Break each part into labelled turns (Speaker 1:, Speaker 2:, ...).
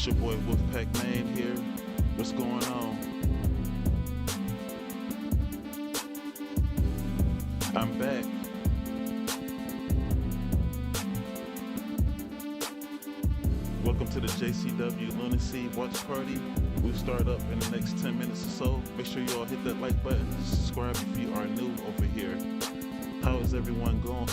Speaker 1: It's your boy Wolfpac Maine here. What's going on? I'm back. Welcome to the JCW Lunacy watch party. We'll start up in the next 10 minutes or so. Make sure you all hit that like button. Subscribe if you are new over here. How is everyone going?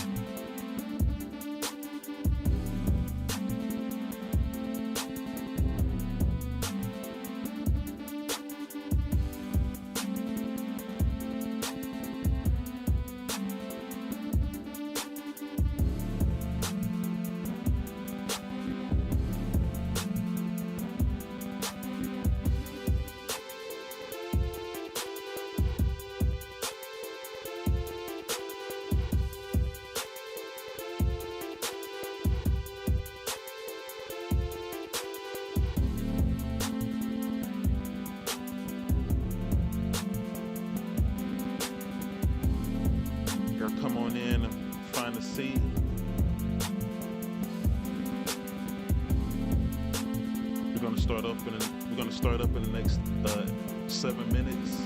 Speaker 1: Come on in and find a seat. We're gonna start up in the next 7 minutes.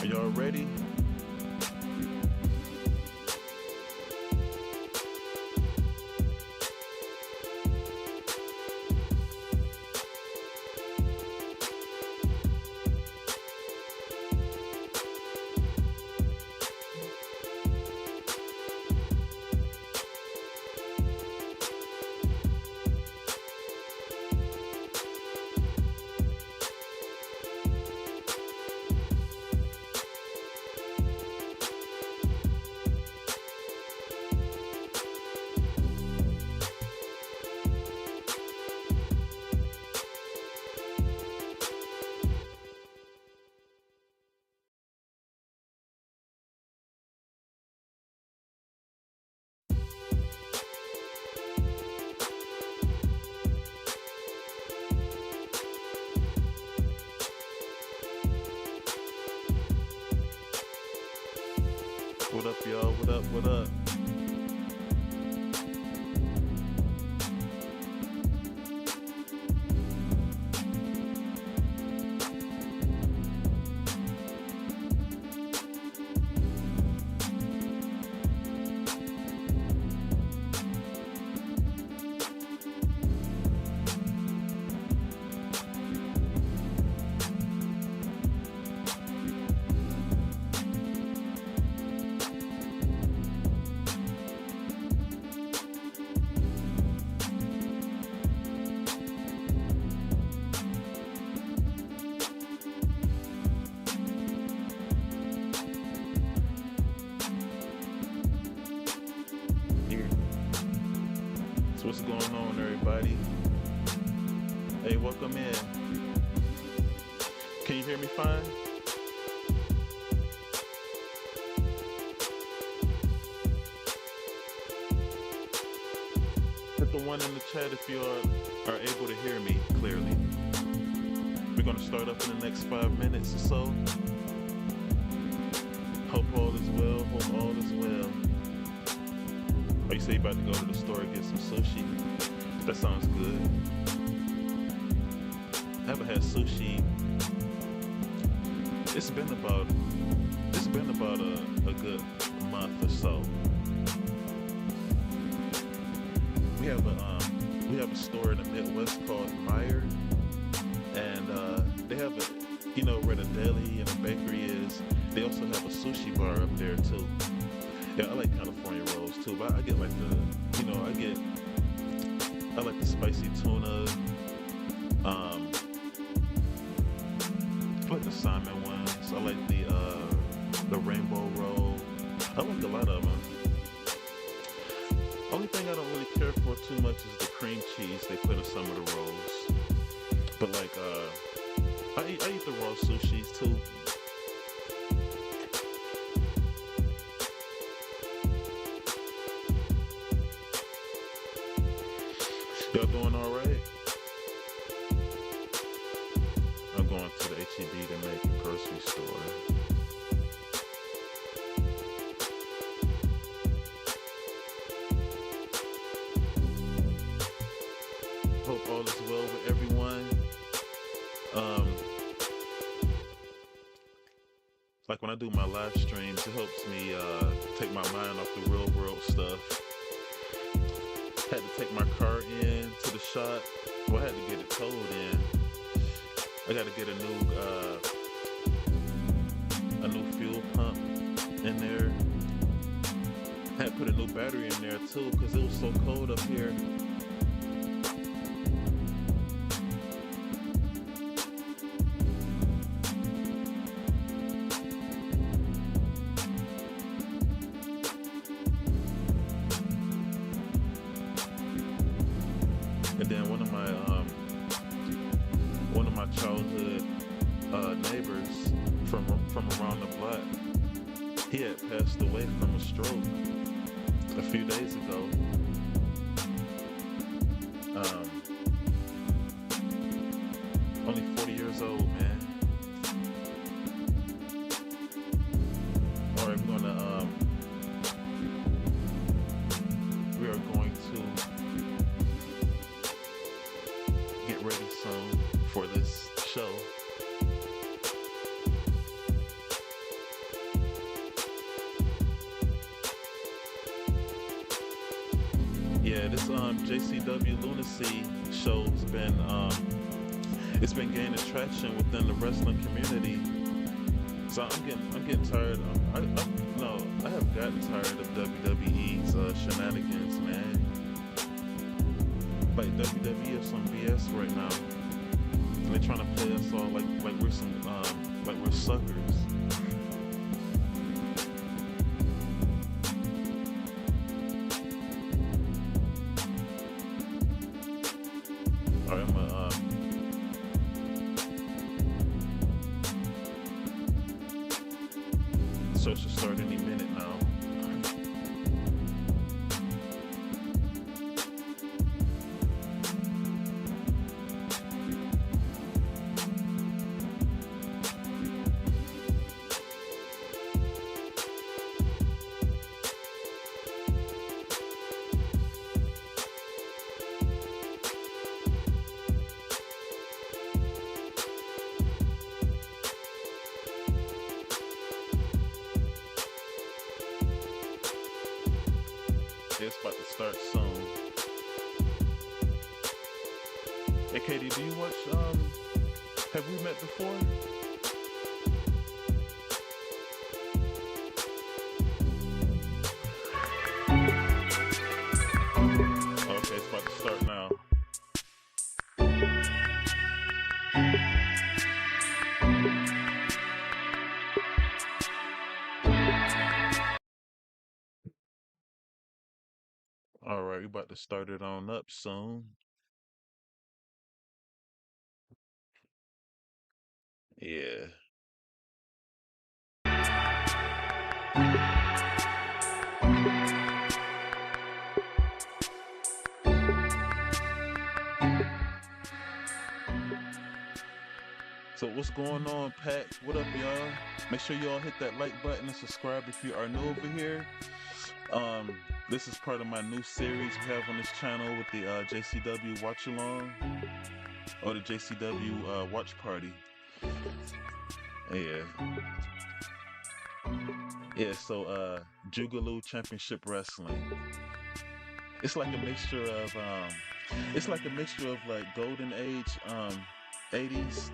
Speaker 1: Are y'all ready? What up, y'all? What up? What up? What's going on, everybody? Hey, welcome in. Can you hear me fine? Hit the one in the chat if you are able to hear me clearly. We're going to start up in the next 5 minutes or so. Hope all is well. Hope all is well. Oh, you say you about to go to the store and get some sushi? That sounds good. I haven't had sushi. It's been about a good month or so. We have a store in the Midwest called Meyer, and they have a, you know, where the deli and the bakery is. They also have a sushi bar up there too. Yeah, I like California rolls too, but I get like the, you know, I like the spicy tuna. I like the salmon ones. I like the rainbow roll. I like a lot of them. Only thing I don't really care for too much is the cream cheese they put in some of the rolls. But like, I eat the raw sushis too. Y'all doing all right? I'm going to the HEB to make a grocery store. Hope all is well with everyone. Like when I do my live streams, it helps me take my mind off the real world stuff. Had to take my car in to the shop. Well, I had to get it towed in. I got to get a new fuel pump in there. Had to put a new battery in there too because it was so cold up here. And then one of my childhood neighbors from around the block, he had passed away from a stroke a few days ago. Only 40 years old, man. All right, we are going to get ready soon for this show. Yeah, this JCW Lunacy show's been it's been gaining traction within the wrestling community. So I'm getting tired. I have gotten tired of WWE's shenanigans, man. Like WWE is some BS right now. And they're trying to play us all like we're some like we're suckers. All right, show should start any minute now. It's about to start soon. Hey Katie, do you watch have we met before? Okay, it's about to start now. All right, we about to start it on up soon. Yeah. So what's going on, Pat? What up, y'all? Make sure y'all hit that like button and subscribe if you are new over here. This is part of my new series we have on this channel with the JCW Watch Along or the JCW Watch Party. Yeah, so Juggalo Championship Wrestling. It's like a mixture of like golden age 80s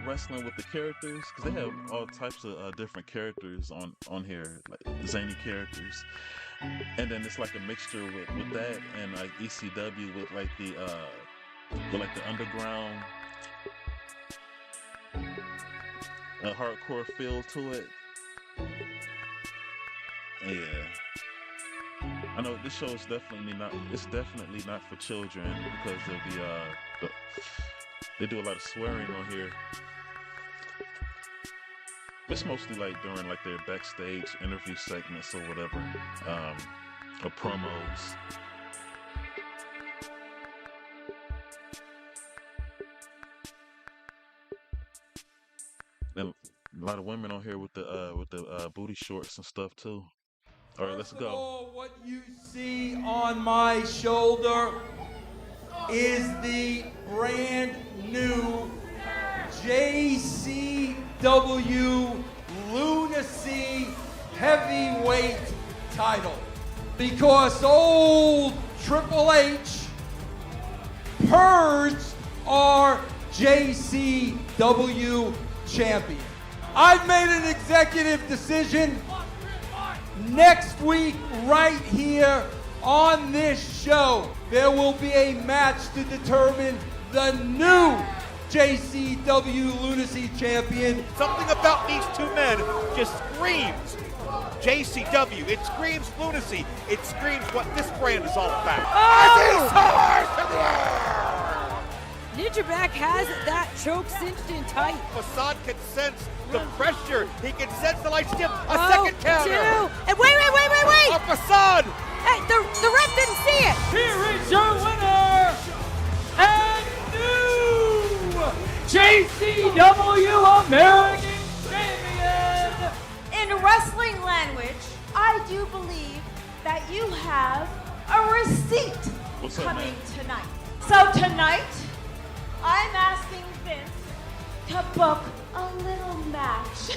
Speaker 1: wrestling with the characters, because they have all types of different characters on here, like zany characters, and then it's like a mixture with that and like ECW with like the underground hardcore feel to it. Yeah, I know this show is definitely not. It's definitely not for children because of the they do a lot of swearing on here. It's mostly like during like their backstage interview segments or whatever, or promos. And a lot of women on here with the booty shorts and stuff too. All right, let's go.
Speaker 2: All, what you see on my shoulder is the brand new JCW Lunacy heavyweight title. Because old Triple H purged our JCW champion. I've made an executive decision. Next week, right here on this show, there will be a match to determine the new JCW Lunacy champion.
Speaker 3: Something about these two men just screams JCW. It screams Lunacy. It screams what this brand is all about.
Speaker 4: Ninja Back has that choke cinched in tight.
Speaker 3: Facade can sense the pressure. He can sense the light step. Second counter.
Speaker 4: Two. And wait.
Speaker 3: A Facade.
Speaker 4: Hey, the ref didn't see it.
Speaker 2: Here is your winner and new JCW American Champion.
Speaker 5: In wrestling language, I do believe that you have a receipt coming tonight. So tonight, I'm asking Vince to book a little match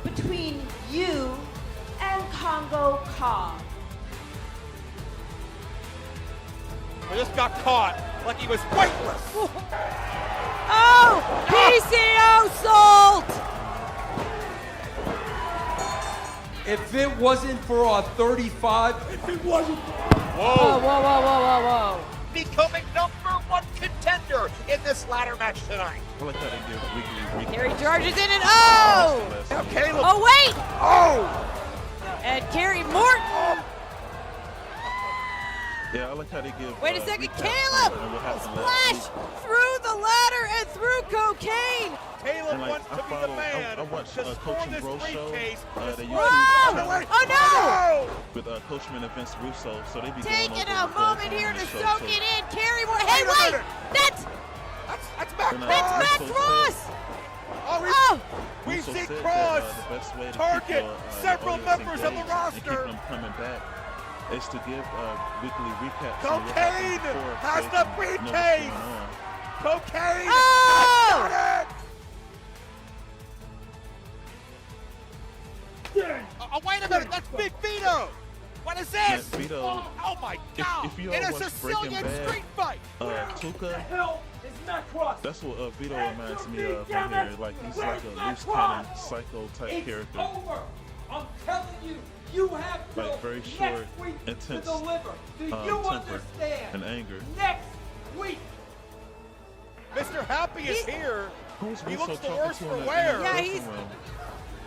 Speaker 5: between you and Congo Kong.
Speaker 3: I just got caught like he was weightless.
Speaker 4: Oh, PCO sold.
Speaker 2: If it wasn't for our 35,
Speaker 4: Whoa.
Speaker 3: Becoming #1 contender in this ladder match tonight.
Speaker 1: I like how they give weekly recaps.
Speaker 4: Kerry charges in and oh!
Speaker 3: Now Caleb.
Speaker 4: Oh, wait!
Speaker 3: Oh!
Speaker 4: And Kerry Morton.
Speaker 1: Yeah, I like how they give.
Speaker 4: Wait a second,
Speaker 1: recaps
Speaker 4: Caleb!
Speaker 1: on what happened last
Speaker 4: Splash through the ladder and through Cokane.
Speaker 3: Caleb
Speaker 1: And, like,
Speaker 3: wants to be the man
Speaker 1: I watched
Speaker 3: to
Speaker 1: Coach
Speaker 3: score
Speaker 1: and
Speaker 3: this
Speaker 1: Bro show.
Speaker 3: briefcase.
Speaker 1: They
Speaker 4: Whoa!
Speaker 1: YouTube
Speaker 4: Oh no!
Speaker 1: with Coachman and Vince Russo, so they be
Speaker 4: Taking
Speaker 1: going
Speaker 4: a
Speaker 1: over
Speaker 4: moment
Speaker 1: the
Speaker 4: here
Speaker 1: on
Speaker 4: to
Speaker 1: the show,
Speaker 4: soak
Speaker 1: too.
Speaker 4: it in. Kerry Morton. Hey,
Speaker 3: Wait a
Speaker 4: wait!
Speaker 3: minute.
Speaker 4: That's
Speaker 3: That's Matt
Speaker 1: And,
Speaker 4: Max
Speaker 3: Cross.
Speaker 4: Ross!
Speaker 3: Oh,
Speaker 4: Oh!
Speaker 3: we
Speaker 1: Russo
Speaker 3: see
Speaker 1: said that,
Speaker 3: Cross
Speaker 1: the best way to
Speaker 3: target
Speaker 1: keep,
Speaker 3: several
Speaker 1: audience
Speaker 3: members of the
Speaker 1: engaged and
Speaker 3: roster.
Speaker 1: keep them coming back is to give weekly recaps. on what
Speaker 3: Cokane
Speaker 1: happened before, so
Speaker 3: has
Speaker 1: they
Speaker 3: the
Speaker 1: can know what's
Speaker 3: briefcase.
Speaker 1: going on.
Speaker 3: Cokane
Speaker 4: Oh!
Speaker 3: has done it. Oh, wait a minute, that's Big Vito. What is this?
Speaker 1: Yeah, Vito.
Speaker 3: Oh my God!
Speaker 1: If you
Speaker 3: In
Speaker 1: all
Speaker 3: a
Speaker 1: watch
Speaker 3: Sicilian
Speaker 1: Breaking Bad,
Speaker 3: street fight.
Speaker 1: Tuca,
Speaker 2: hell is Matt Cross.
Speaker 1: that's what Vito reminds me of in here. Like he's like a loose cannon psycho type
Speaker 2: It's
Speaker 1: character.
Speaker 2: over. I'm telling you, you have till
Speaker 1: Like very
Speaker 2: next
Speaker 1: short,
Speaker 2: week
Speaker 1: intense,
Speaker 2: to deliver. Do you
Speaker 1: temper
Speaker 2: understand?
Speaker 1: and anger.
Speaker 2: Next week.
Speaker 3: Mr. Happy is here.
Speaker 1: Who's
Speaker 3: He
Speaker 1: Russo
Speaker 3: looks the
Speaker 1: talking
Speaker 3: worse
Speaker 1: to
Speaker 3: for
Speaker 1: in the
Speaker 3: wear.
Speaker 4: Yeah,
Speaker 1: dressing
Speaker 4: he's-
Speaker 1: room?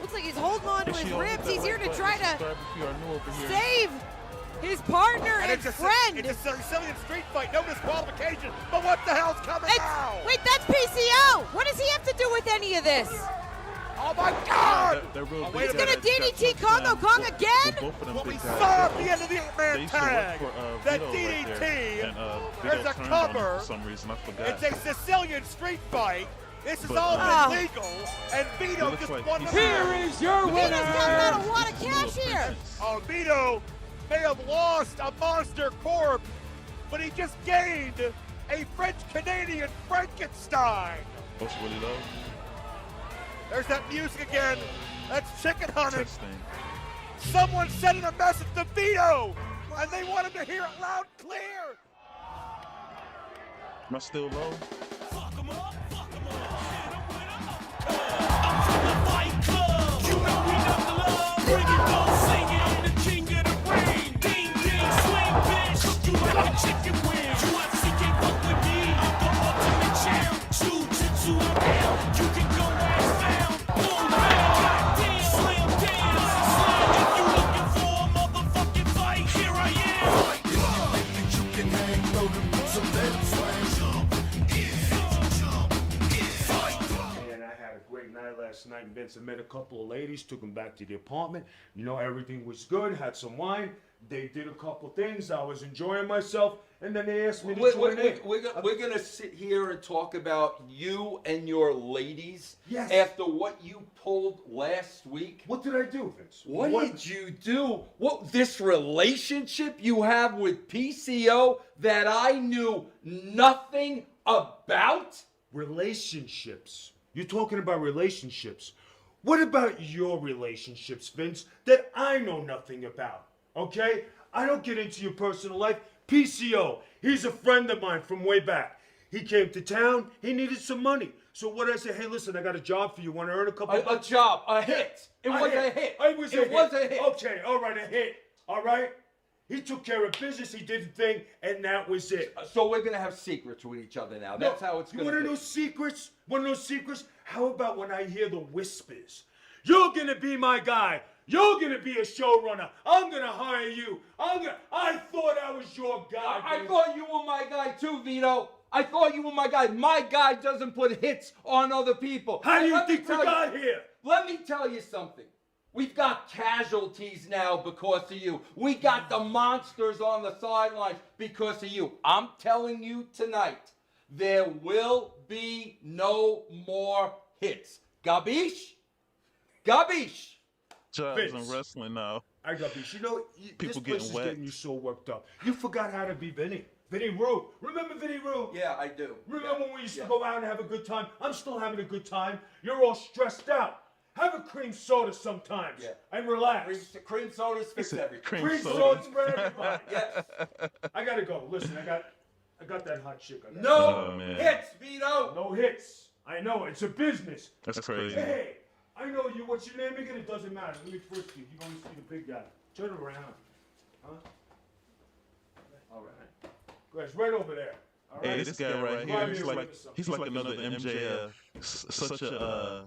Speaker 4: Looks like he's holding on to
Speaker 1: Is
Speaker 4: his
Speaker 1: she on
Speaker 4: ribs.
Speaker 1: that
Speaker 4: He's here
Speaker 1: right
Speaker 4: to
Speaker 1: button?
Speaker 4: try to
Speaker 1: Subscribe if you are new over here.
Speaker 4: save his partner and
Speaker 3: It's a
Speaker 4: friend.
Speaker 3: Sicilian street fight, no disqualification. But what the hell's coming now?
Speaker 4: Wait, that's PCO. What does he have to do with any of this?
Speaker 3: Oh my God!
Speaker 1: They're real
Speaker 3: wait a
Speaker 1: big
Speaker 3: minute.
Speaker 4: He's gonna
Speaker 1: guys.
Speaker 4: DDT Congo Kong
Speaker 1: Both-
Speaker 4: again?
Speaker 1: both of them
Speaker 3: What
Speaker 1: big
Speaker 3: we
Speaker 1: guys.
Speaker 3: saw at the end of the
Speaker 1: They
Speaker 3: eight-man
Speaker 1: used to work
Speaker 3: tag,
Speaker 1: for
Speaker 3: the
Speaker 1: Vito right there.
Speaker 3: DDT,
Speaker 1: And Vito
Speaker 3: there's a
Speaker 1: turned on him
Speaker 3: cover.
Speaker 1: for some reason. I forgot.
Speaker 3: It's a Sicilian street fight. This is
Speaker 1: But,
Speaker 3: all
Speaker 4: Oh.
Speaker 3: illegal, and Vito
Speaker 1: looks
Speaker 3: just
Speaker 1: like
Speaker 3: won the
Speaker 1: he's-
Speaker 2: Here
Speaker 3: match.
Speaker 2: is your
Speaker 4: Vito's got
Speaker 2: winner.
Speaker 4: a lot of cash here.
Speaker 3: Oh, Vito may have lost a monster corpse, but he just gained a French-Canadian Frankenstein.
Speaker 1: What's really low?
Speaker 3: There's that music again. That's chicken hunting.
Speaker 1: Testing.
Speaker 3: Someone sending a message to Vito, and they want him to hear it loud and clear.
Speaker 1: Am I still low?
Speaker 6: last night, Vince. I met a couple of ladies, took them back to the apartment. You know, everything was good, had some wine. They did a couple things. I was enjoying myself, and then they asked me to join in.
Speaker 7: We're gonna sit here and talk about you and your ladies.
Speaker 6: Yes.
Speaker 7: After what you pulled last week.
Speaker 6: What did I do, Vince?
Speaker 7: What did you do? What, this relationship you have with PCO that I knew nothing about?
Speaker 6: Relationships. You're talking about relationships. What about your relationships, Vince, that I know nothing about? Okay? I don't get into your personal life. PCO, he's a friend of mine from way back. He came to town, he needed some money. So what I said, hey, listen, I got a job for you. Want to earn a couple
Speaker 7: A job, a hit. It was a hit.
Speaker 6: It was a hit.
Speaker 7: hit.
Speaker 6: Okay, all right, a hit. All right? He took care of business, he did the thing, and that was it.
Speaker 7: So we're gonna have secrets with each other now. That's how it's gonna be.
Speaker 6: You wanna know secrets? Wanna know secrets? How about when I hear the whispers? You're gonna be my guy. You're gonna be a showrunner. I'm gonna hire you. I thought I was your guy.
Speaker 7: I thought you were my guy too, Vito. I thought you were my guy. My guy doesn't put hits on other people.
Speaker 6: How do you
Speaker 7: Let me
Speaker 6: think we
Speaker 7: tell
Speaker 6: got here?
Speaker 7: Let me tell you something. We've got casualties now because of you. We got the monsters on the sidelines because of you. I'm telling you tonight, there will be no more hits. Gabish? Gabish!
Speaker 1: Jobs
Speaker 6: Vince.
Speaker 1: in wrestling now.
Speaker 6: I got this. You know,
Speaker 1: People
Speaker 6: this place
Speaker 1: getting
Speaker 6: is
Speaker 1: whacked.
Speaker 6: getting you so worked up. You forgot how to be Vinny. Vinny Rue. Remember Vinny Rue?
Speaker 7: Yeah, I do.
Speaker 6: Remember when we used to go out and have a good time? I'm still having a good time. You're all stressed out. Have a cream soda sometimes and relax.
Speaker 7: Cream sodas fix everything.
Speaker 6: Cream
Speaker 1: soda.
Speaker 6: sodas for everybody.
Speaker 7: Yes.
Speaker 6: I gotta go. Listen, I got that hot chick.
Speaker 7: No
Speaker 1: Oh, man.
Speaker 7: hits, Vito.
Speaker 6: No hits. I know, it's a business.
Speaker 1: That's crazy.
Speaker 6: Hey, I know you. What's your name again? It doesn't matter. Let me first you. You only see the big guy. Turn around. Huh? All right. Go ahead. It's right over there. All right.
Speaker 1: Hey, this guy right here, he's like another MJF. Such a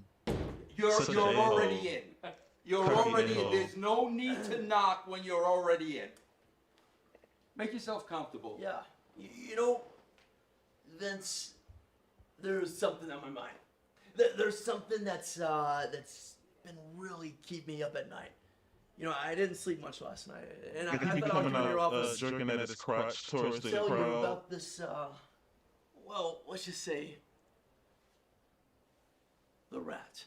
Speaker 7: You're
Speaker 1: Such a
Speaker 7: already
Speaker 1: a-hole.
Speaker 7: in. You're
Speaker 1: Crazy
Speaker 7: already in.
Speaker 1: a-hole.
Speaker 7: There's no need to knock when you're already in. Make yourself comfortable.
Speaker 8: Yeah. You know, Vince, there's something on my mind. There's something that's been really keeping me up at night. You know, I didn't sleep much last night, and I
Speaker 1: he
Speaker 8: thought I would
Speaker 1: coming
Speaker 8: come to your
Speaker 1: out
Speaker 8: office
Speaker 1: jerking at his crotch towards the
Speaker 8: tell you
Speaker 1: crowd.
Speaker 8: about this. Well, let's just say the rat.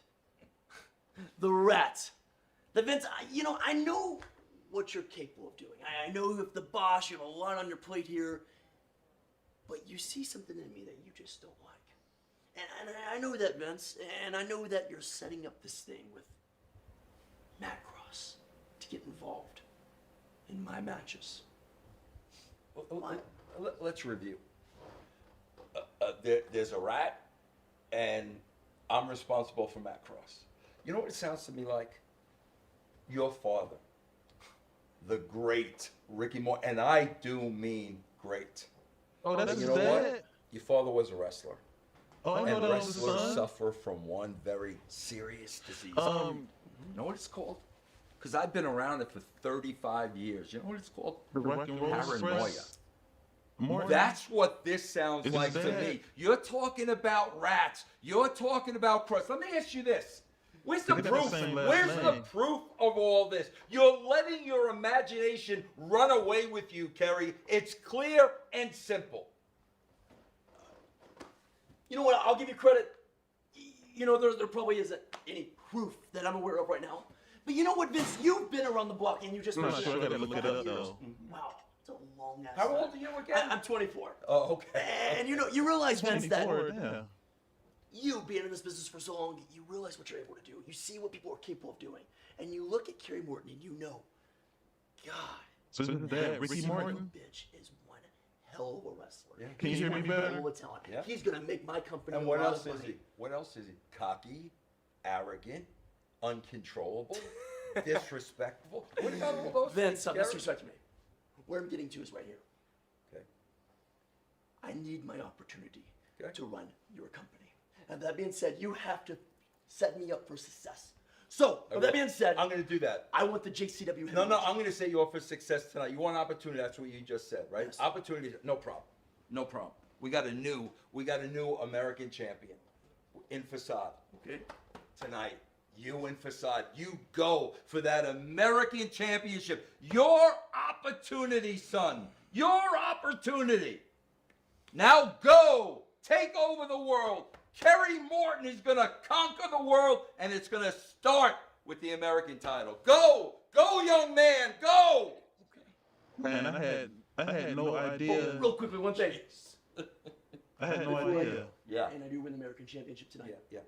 Speaker 8: The rat. The Vince. I know what you're capable of doing. I know if the boss, you have a lot on your plate here, but you see something in me that you just don't like. And I know that, Vince, and I know that you're setting up this thing with Matt Cross to get involved in my matches.
Speaker 7: Let's review. There's a rat, and I'm responsible for Matt Cross. You know what it sounds to me like? Your father, the great Ricky Morton, and I do mean great.
Speaker 1: Oh, that's
Speaker 7: You
Speaker 1: his
Speaker 7: know
Speaker 1: dad?
Speaker 7: what? Your father was a wrestler.
Speaker 1: Oh, I know
Speaker 7: And
Speaker 1: that was his
Speaker 7: wrestlers
Speaker 1: son.
Speaker 7: suffer from one very serious disease.
Speaker 1: Um,
Speaker 7: You know what it's called? Because I've been around it for 35 years. You know what it's called?
Speaker 1: the Rock and Roll
Speaker 7: Paranoia.
Speaker 1: Express. More
Speaker 7: That's what this sounds
Speaker 1: It's
Speaker 7: like to
Speaker 1: bad.
Speaker 7: me. You're talking about rats. You're talking about Cross. Let me ask you this. Where's the
Speaker 1: They got the
Speaker 7: proof?
Speaker 1: same last
Speaker 7: Where's the
Speaker 1: name.
Speaker 7: proof of all this? You're letting your imagination run away with you, Kerry. It's clear and simple.
Speaker 8: You know what? I'll give you credit. You know, there probably isn't any proof that I'm aware of right now. But you know what, Vince? You've been around the block and you just
Speaker 1: I'm not
Speaker 8: mentioned
Speaker 1: sure. I gotta
Speaker 8: for
Speaker 1: look it
Speaker 8: 5
Speaker 1: up,
Speaker 8: years.
Speaker 1: though.
Speaker 8: Wow, it's a long ass
Speaker 7: How
Speaker 8: time.
Speaker 7: old are you again?
Speaker 8: I'm 24.
Speaker 7: Oh, okay.
Speaker 8: And you realize, Vince, that
Speaker 1: 24, yeah.
Speaker 8: you being in this business for so long, you realize what you're able to do. You see what people are capable of doing. And you look at Kerry Morton and you know, God,
Speaker 1: So isn't that Ricky Morton?
Speaker 8: bitch is one hell of a wrestler.
Speaker 7: Yeah.
Speaker 1: Can you hear me
Speaker 8: one
Speaker 1: better?
Speaker 8: hell of a talent.
Speaker 7: Yeah.
Speaker 8: He's gonna make my company
Speaker 7: And
Speaker 8: a
Speaker 7: what
Speaker 8: lot
Speaker 7: else
Speaker 8: of
Speaker 7: is
Speaker 8: money.
Speaker 7: he? What else is he? Cocky, arrogant, uncontrollable, disrespectful. What about all those
Speaker 8: Vince,
Speaker 7: things,
Speaker 8: stop
Speaker 7: Kerry?
Speaker 8: disrespecting me. Where I'm getting to is right here.
Speaker 7: Okay.
Speaker 8: I need my opportunity
Speaker 7: Okay.
Speaker 8: to run your company. And that being said, you have to set me up for success. So, with that being said,
Speaker 7: I'm going to do that.
Speaker 8: I want the JCW.
Speaker 7: No,
Speaker 8: heavyweight
Speaker 7: I'm going to set you up for success tonight. You want opportunity? That's what you just said, right?
Speaker 8: Yes.
Speaker 7: Opportunity, no problem, no problem. We got a new American champion in Facade.
Speaker 8: Okay.
Speaker 7: tonight, you and Facade, you go for that American Championship. Your opportunity, son. Your opportunity. Now go. Take over the world. Kerry Morton is going to conquer the world, and it's going to start with the American title. Go. Go, young man. Go.
Speaker 1: Man, I had no idea.
Speaker 8: Real quickly, one thing.
Speaker 1: I had no idea.
Speaker 7: Yeah.
Speaker 8: And I do win the American Championship tonight.
Speaker 7: Yeah.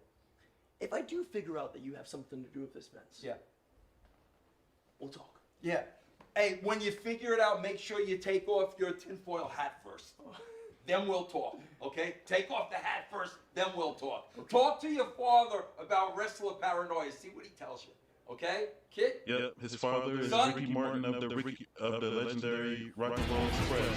Speaker 8: If I do figure out that you have something to do with this, Vince,
Speaker 7: Yeah.
Speaker 8: we'll talk.
Speaker 7: Yeah. Hey, when you figure it out, make sure you take off your tinfoil hat first. Then we'll talk, okay? Take off the hat first, then we'll talk. Okay. Talk to your father about wrestler paranoia. See what he tells you, okay, kid?
Speaker 1: Yep, his father is
Speaker 7: Son?
Speaker 1: Ricky Martin of the legendary Rock and Roll Express.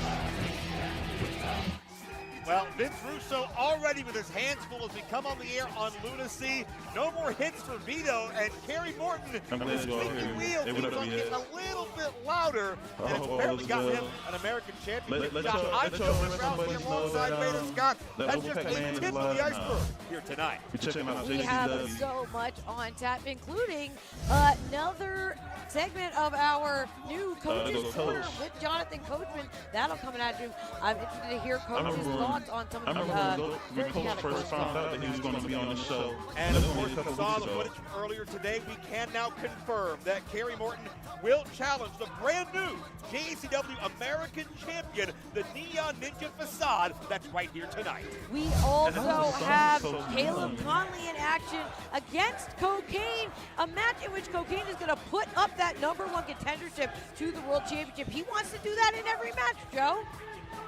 Speaker 3: Well, Vince Russo already with his hands full as we come on the air on Lunacy. No more hits for Vito, and Kerry Morton,
Speaker 1: I'm glad
Speaker 3: his
Speaker 1: you all
Speaker 3: squeaky
Speaker 1: here.
Speaker 3: wheel
Speaker 1: Hey, what
Speaker 3: seems
Speaker 1: up,
Speaker 3: like
Speaker 1: yeah?
Speaker 3: it's a little bit louder, and it's
Speaker 1: Oh,
Speaker 3: apparently
Speaker 1: as
Speaker 3: got
Speaker 1: well.
Speaker 3: him an American championship
Speaker 1: Let
Speaker 3: shot.
Speaker 1: y'all
Speaker 3: I'm
Speaker 1: wrestling
Speaker 3: Joe Rouse
Speaker 1: buddies
Speaker 3: here
Speaker 1: know
Speaker 3: alongside
Speaker 1: that,
Speaker 3: Vader Scott.
Speaker 1: that
Speaker 3: That's just
Speaker 1: Wolfpac
Speaker 3: a
Speaker 1: man is
Speaker 3: tip of
Speaker 1: live
Speaker 3: the
Speaker 1: now.
Speaker 3: iceberg here tonight.
Speaker 1: You're checking out
Speaker 4: We have
Speaker 1: JCW.
Speaker 4: so much on tap, including another segment of our new Coach's
Speaker 1: little
Speaker 4: Corner
Speaker 1: coach.
Speaker 4: with Jonathan Coachman. That'll come at you. I'm interested to hear Coach's
Speaker 1: remember when-
Speaker 4: thoughts on some
Speaker 1: I
Speaker 4: of the
Speaker 1: remember when Coach first found out that he was going to be on the show.
Speaker 3: And
Speaker 1: That
Speaker 3: of
Speaker 1: was
Speaker 3: course,
Speaker 1: only a
Speaker 3: we
Speaker 1: couple
Speaker 3: saw
Speaker 1: weeks
Speaker 3: the
Speaker 1: ago.
Speaker 3: footage from earlier today. We can now confirm that Kerry Morton will challenge the brand new JCW American Champion, the Neon Ninja Facade. That's right here tonight.
Speaker 4: We also have
Speaker 1: so
Speaker 4: Caleb
Speaker 1: young.
Speaker 4: Konley in action against Cokane, a match in which Cokane is going to put up that #1 contendership to the World Championship. He wants to do that in every match, Joe.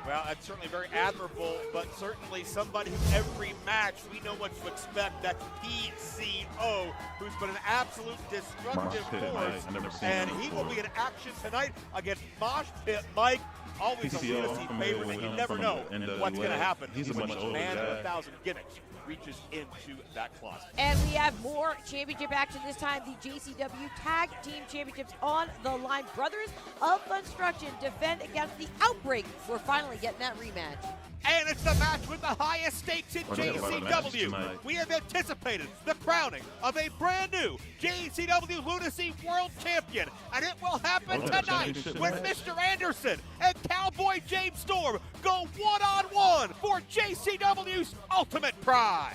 Speaker 3: Well, that's certainly very admirable, but certainly somebody who every match we know what to expect. That's PCO, who's been an absolute destructive
Speaker 1: Mosh Pit
Speaker 3: force,
Speaker 1: Mike. I've never seen
Speaker 3: and
Speaker 1: him
Speaker 3: he will
Speaker 1: before.
Speaker 3: be in action tonight against Mosh Pit Mike. Always a
Speaker 1: PCO,
Speaker 3: Lunacy
Speaker 1: I'm familiar
Speaker 3: favorite,
Speaker 1: with
Speaker 3: and you
Speaker 1: him
Speaker 3: never
Speaker 1: from
Speaker 3: know
Speaker 1: the NWA.
Speaker 3: what's going to happen.
Speaker 1: He's a much older
Speaker 3: man with
Speaker 1: guy.
Speaker 3: 1,000 gimmicks reaches into that closet.
Speaker 4: And we have more championship action this time. The JCW Tag Team Championships on the line. Brothers of Funstruction defend against the Outbreak. We're finally getting that rematch.
Speaker 3: And it's the match with the highest stakes in
Speaker 1: We're talking about matches
Speaker 3: JCW.
Speaker 1: tonight.
Speaker 3: We have anticipated the crowning of a brand new JCW Lunacy World Champion. And it will happen
Speaker 1: Oh, yeah,
Speaker 3: tonight
Speaker 1: championship
Speaker 3: with
Speaker 1: match.
Speaker 3: Mr. Anderson and Cowboy James Storm go one-on-one for JCW's Ultimate Prize.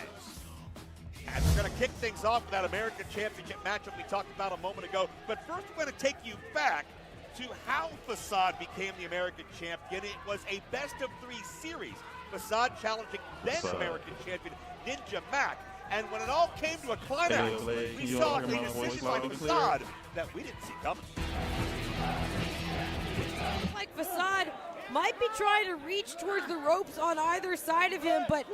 Speaker 3: And we're going to kick things off with that American Championship matchup we talked about a moment ago. But first, we're going to take you back to how Facade became the American champion. It was a best-of-3 series. Facade challenging then
Speaker 1: Facade.
Speaker 3: American champion Ninja Mac. And when it all came to a climax,
Speaker 1: Hey, Blade,
Speaker 3: we
Speaker 1: can you
Speaker 3: saw
Speaker 1: all
Speaker 3: a
Speaker 1: hear my voice
Speaker 3: decision by
Speaker 1: loud and clear?
Speaker 3: Facade that we didn't see coming.
Speaker 4: Like Facade might be trying to reach towards the ropes on either side of him, but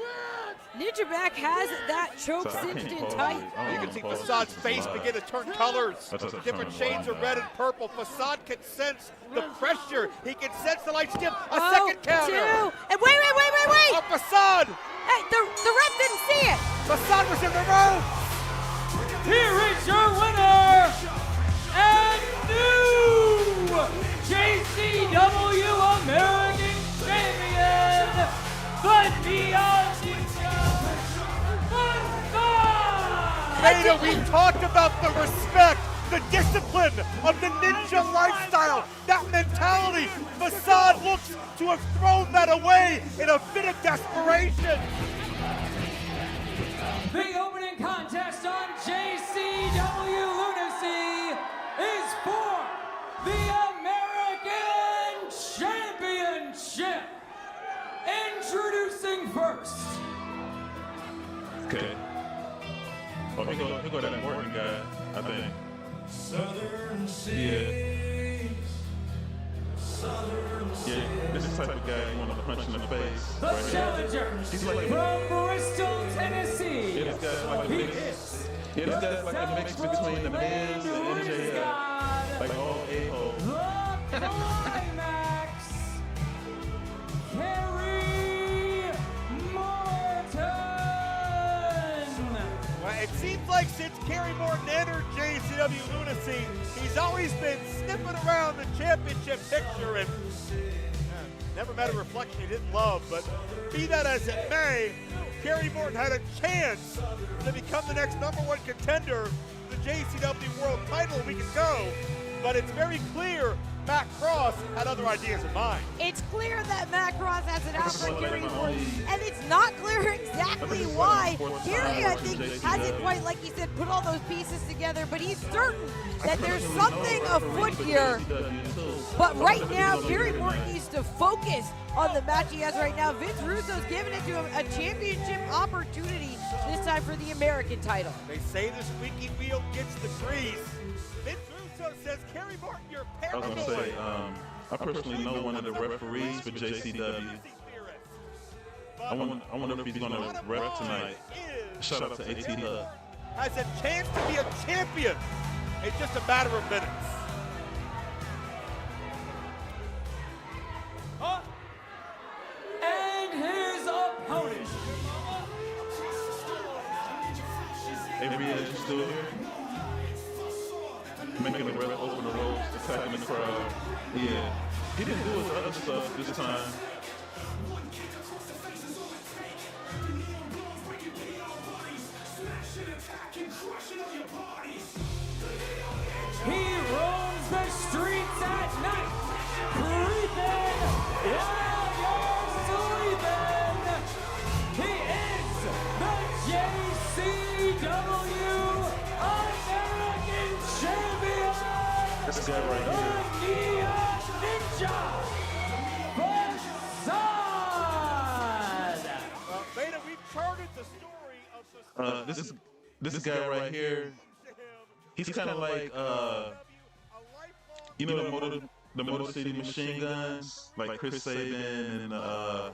Speaker 4: Ninja Mac has that choke cinched in tight.
Speaker 3: You can see Facade's face begin to turn colors. Different shades of red and purple. Facade can sense the pressure. He can sense the lights dim. A second counter.
Speaker 4: Two. And wait.
Speaker 3: A Facade.
Speaker 4: Hey, the ref didn't see it.
Speaker 3: Facade was in the room.
Speaker 2: Here is your winner and new JCW American Champion, the Neon Ninja Facade.
Speaker 3: Vito, we talked about the respect, the discipline of the ninja lifestyle, that mentality. Facade looks to have thrown that away in a fit of desperation.
Speaker 2: The opening contest on JCW Lunacy is for the American Championship. Introducing first,
Speaker 1: Okay. Oh, here go that Morton guy, I think.
Speaker 9: Southern
Speaker 1: Yeah. Yeah, this is the type of guy you want to punch in the face.
Speaker 2: the
Speaker 1: right here.
Speaker 2: challenger
Speaker 1: He's like-
Speaker 2: from Bristol, Tennessee.
Speaker 1: Yeah, this guy's like a
Speaker 2: He
Speaker 1: mix.
Speaker 2: is
Speaker 1: Yeah, this guy's like a mix between the Miz and MJF.
Speaker 2: God,
Speaker 1: Like all a-holes.
Speaker 2: the climax, Kerry Morton.
Speaker 3: Well, it seems like since Kerry Morton entered JCW Lunacy, he's always been sniffing around the championship picture, and Never met a reflection he didn't love, but be that as it may, Kerry Morton had a chance to become the next #1 contender for the JCW World title a week ago, but it's very clear Matt Cross had other ideas in mind.
Speaker 4: It's clear that Matt Cross has it out for Kerry Morton, and it's not clear exactly why. Kerry, I think, hasn't quite, like he said, put all those pieces together, but he's certain that there's something afoot here. But right now, Kerry Morton needs to focus on the match he has right now. Vince Russo's giving it to him a championship opportunity, this time for the American title.
Speaker 3: They say the squeaky wheel gets the grease. Vince Russo says, Kerry Morton, you're
Speaker 1: I was
Speaker 3: paranoid.
Speaker 1: gonna say, I personally know one of the referees for JCW. I wonder if he's gonna ref tonight. Shout out to HollyHood.
Speaker 3: Has a chance to be a champion. It's just a matter of minutes.
Speaker 2: And his opponent.
Speaker 1: Avery is still here. Making the ref open the ropes, attacking the crowd. Yeah. He didn't do his other stuff this time.
Speaker 2: He roams the streets at night, creeping while you're sleeping. He is the JCW American Champion,
Speaker 1: This guy right
Speaker 2: the
Speaker 1: here.
Speaker 2: Neon Ninja, Facade.
Speaker 3: Vito, we've charted the story of the
Speaker 1: This guy right here. He's kind of like, you know, the Motor City Machine Guns, like Chris Sabin and I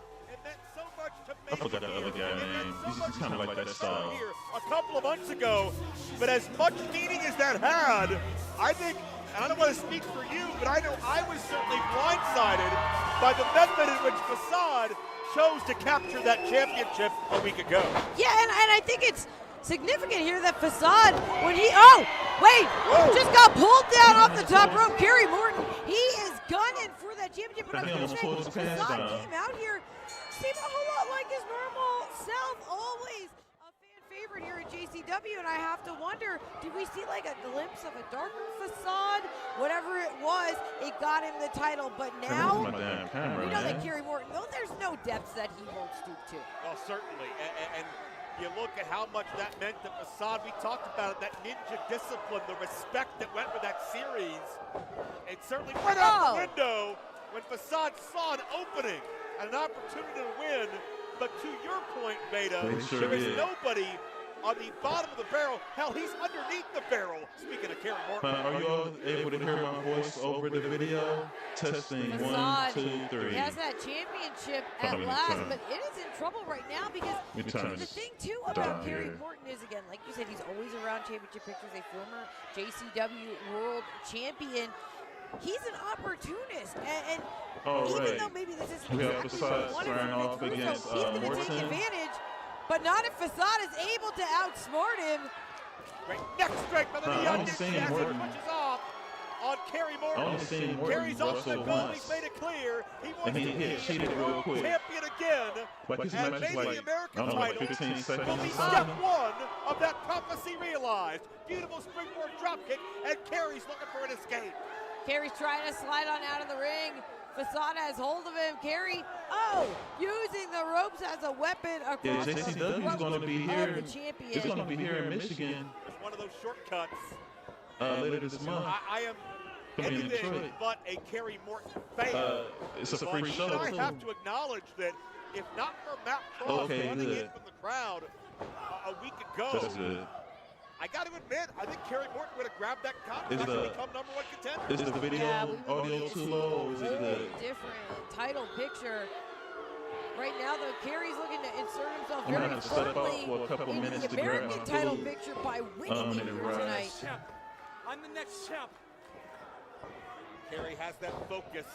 Speaker 1: forgot the other guy's name. He's kind of like that style.
Speaker 3: A couple of months ago, but as much meaning as that had, I think, and I don't want to speak for you, but I know I was certainly blindsided by the method in which Facade chose to capture that championship a week ago.
Speaker 4: Yeah, and I think it's significant here that Facade, when he, just got pulled down off the top rope. Kerry Morton, he is gunning for that championship. But
Speaker 1: He almost pulled his pants
Speaker 4: Facade
Speaker 1: down.
Speaker 4: came out here, seemed a whole lot like his normal self, always a fan favorite here at JCW, and I have to wonder, did we see like a glimpse of a darker Facade? Whatever it was, it got him the title, but now,
Speaker 1: My damn camera,
Speaker 4: we know that
Speaker 1: man.
Speaker 4: Kerry Morton, though there's no depths that he won't stoop to.
Speaker 3: Well, certainly, and you look at how much that meant to Facade. We talked about it, that ninja discipline, the respect that went with that series. It certainly went out the window when Facade saw an opening and an opportunity to win. But to your point, Vito,
Speaker 1: Sure
Speaker 3: there is
Speaker 1: did.
Speaker 3: nobody on the bottom of the barrel. Hell, he's underneath the barrel. Speaking of Kerry Morton.
Speaker 1: Are you all able to hear my voice over the video? Testing,
Speaker 4: Facade,
Speaker 1: 1, 2, 3.
Speaker 4: he has that championship at
Speaker 1: Let me
Speaker 4: last,
Speaker 1: turn.
Speaker 4: but it is in trouble right now because
Speaker 1: Let me turn
Speaker 4: the
Speaker 1: this
Speaker 4: thing too about
Speaker 1: down
Speaker 4: Kerry
Speaker 1: here.
Speaker 4: Morton is, again, like you said, he's always around championship pictures, a former JCW World Champion. He's an opportunist, and even though maybe this is
Speaker 1: We have
Speaker 4: exactly
Speaker 1: Facade
Speaker 4: what one
Speaker 1: squaring off
Speaker 4: Russo,
Speaker 1: against,
Speaker 4: he's going to take
Speaker 1: Morton.
Speaker 4: advantage, but not if Facade is able to outsmart him.
Speaker 3: Great neck strike by the
Speaker 1: I
Speaker 3: Neon
Speaker 1: only seen
Speaker 3: Ninja as he
Speaker 1: Morton.
Speaker 3: pushes off on Kerry
Speaker 1: I
Speaker 3: Morton.
Speaker 1: only seen Morton
Speaker 3: Kerry's
Speaker 1: wrestle
Speaker 3: ultimate goal,
Speaker 1: once.
Speaker 3: he's made it clear. He wants
Speaker 1: And he
Speaker 3: to be
Speaker 1: hit cheated
Speaker 3: the
Speaker 1: real
Speaker 3: world
Speaker 1: quick.
Speaker 3: champion again.
Speaker 1: Like his
Speaker 3: and
Speaker 1: match
Speaker 3: maybe
Speaker 1: is
Speaker 3: the
Speaker 1: like,
Speaker 3: American
Speaker 1: I don't know, like
Speaker 3: title
Speaker 1: 15 seconds
Speaker 3: will be
Speaker 1: or
Speaker 3: step
Speaker 1: something.
Speaker 3: one of that prophecy realized. Beautiful springboard dropkick, and Kerry's looking for an escape.
Speaker 4: Kerry's trying to slide on out of the ring. Facade has hold of him. Kerry, using the ropes as a weapon across
Speaker 1: Yeah,
Speaker 4: the
Speaker 1: JCW is
Speaker 4: throat
Speaker 1: going to be
Speaker 4: of
Speaker 1: here.
Speaker 4: the champion.
Speaker 1: It's going to be here in Michigan
Speaker 3: It's one of those shortcuts.
Speaker 1: later this month.
Speaker 3: I am
Speaker 1: Gonna be in
Speaker 3: anything
Speaker 1: Detroit.
Speaker 3: but a Kerry Morton fan.
Speaker 1: It's a
Speaker 3: But
Speaker 1: free show,
Speaker 3: I
Speaker 1: too.
Speaker 3: have to acknowledge that if not for Matt Cross
Speaker 1: Okay,
Speaker 3: running in
Speaker 1: good.
Speaker 3: from the crowd a week ago,
Speaker 1: That's good.
Speaker 3: I got to admit, I think Kerry Morton would have grabbed that contract
Speaker 1: Is
Speaker 3: and
Speaker 1: the-
Speaker 3: become #1 contender.
Speaker 1: Is the video audio too low or is it
Speaker 4: Whole
Speaker 1: good?
Speaker 4: different title picture. Right now, though, Kerry's looking to insert himself
Speaker 1: I'm gonna
Speaker 4: very
Speaker 1: have to step out
Speaker 4: firmly
Speaker 1: for a couple
Speaker 4: in
Speaker 1: minutes
Speaker 4: the
Speaker 1: to grab
Speaker 4: American
Speaker 1: my
Speaker 4: title
Speaker 1: food.
Speaker 4: picture by winning
Speaker 1: And
Speaker 4: it
Speaker 1: it
Speaker 4: here
Speaker 1: rise.
Speaker 4: tonight.
Speaker 2: I'm the next champ.
Speaker 3: Kerry has that focus.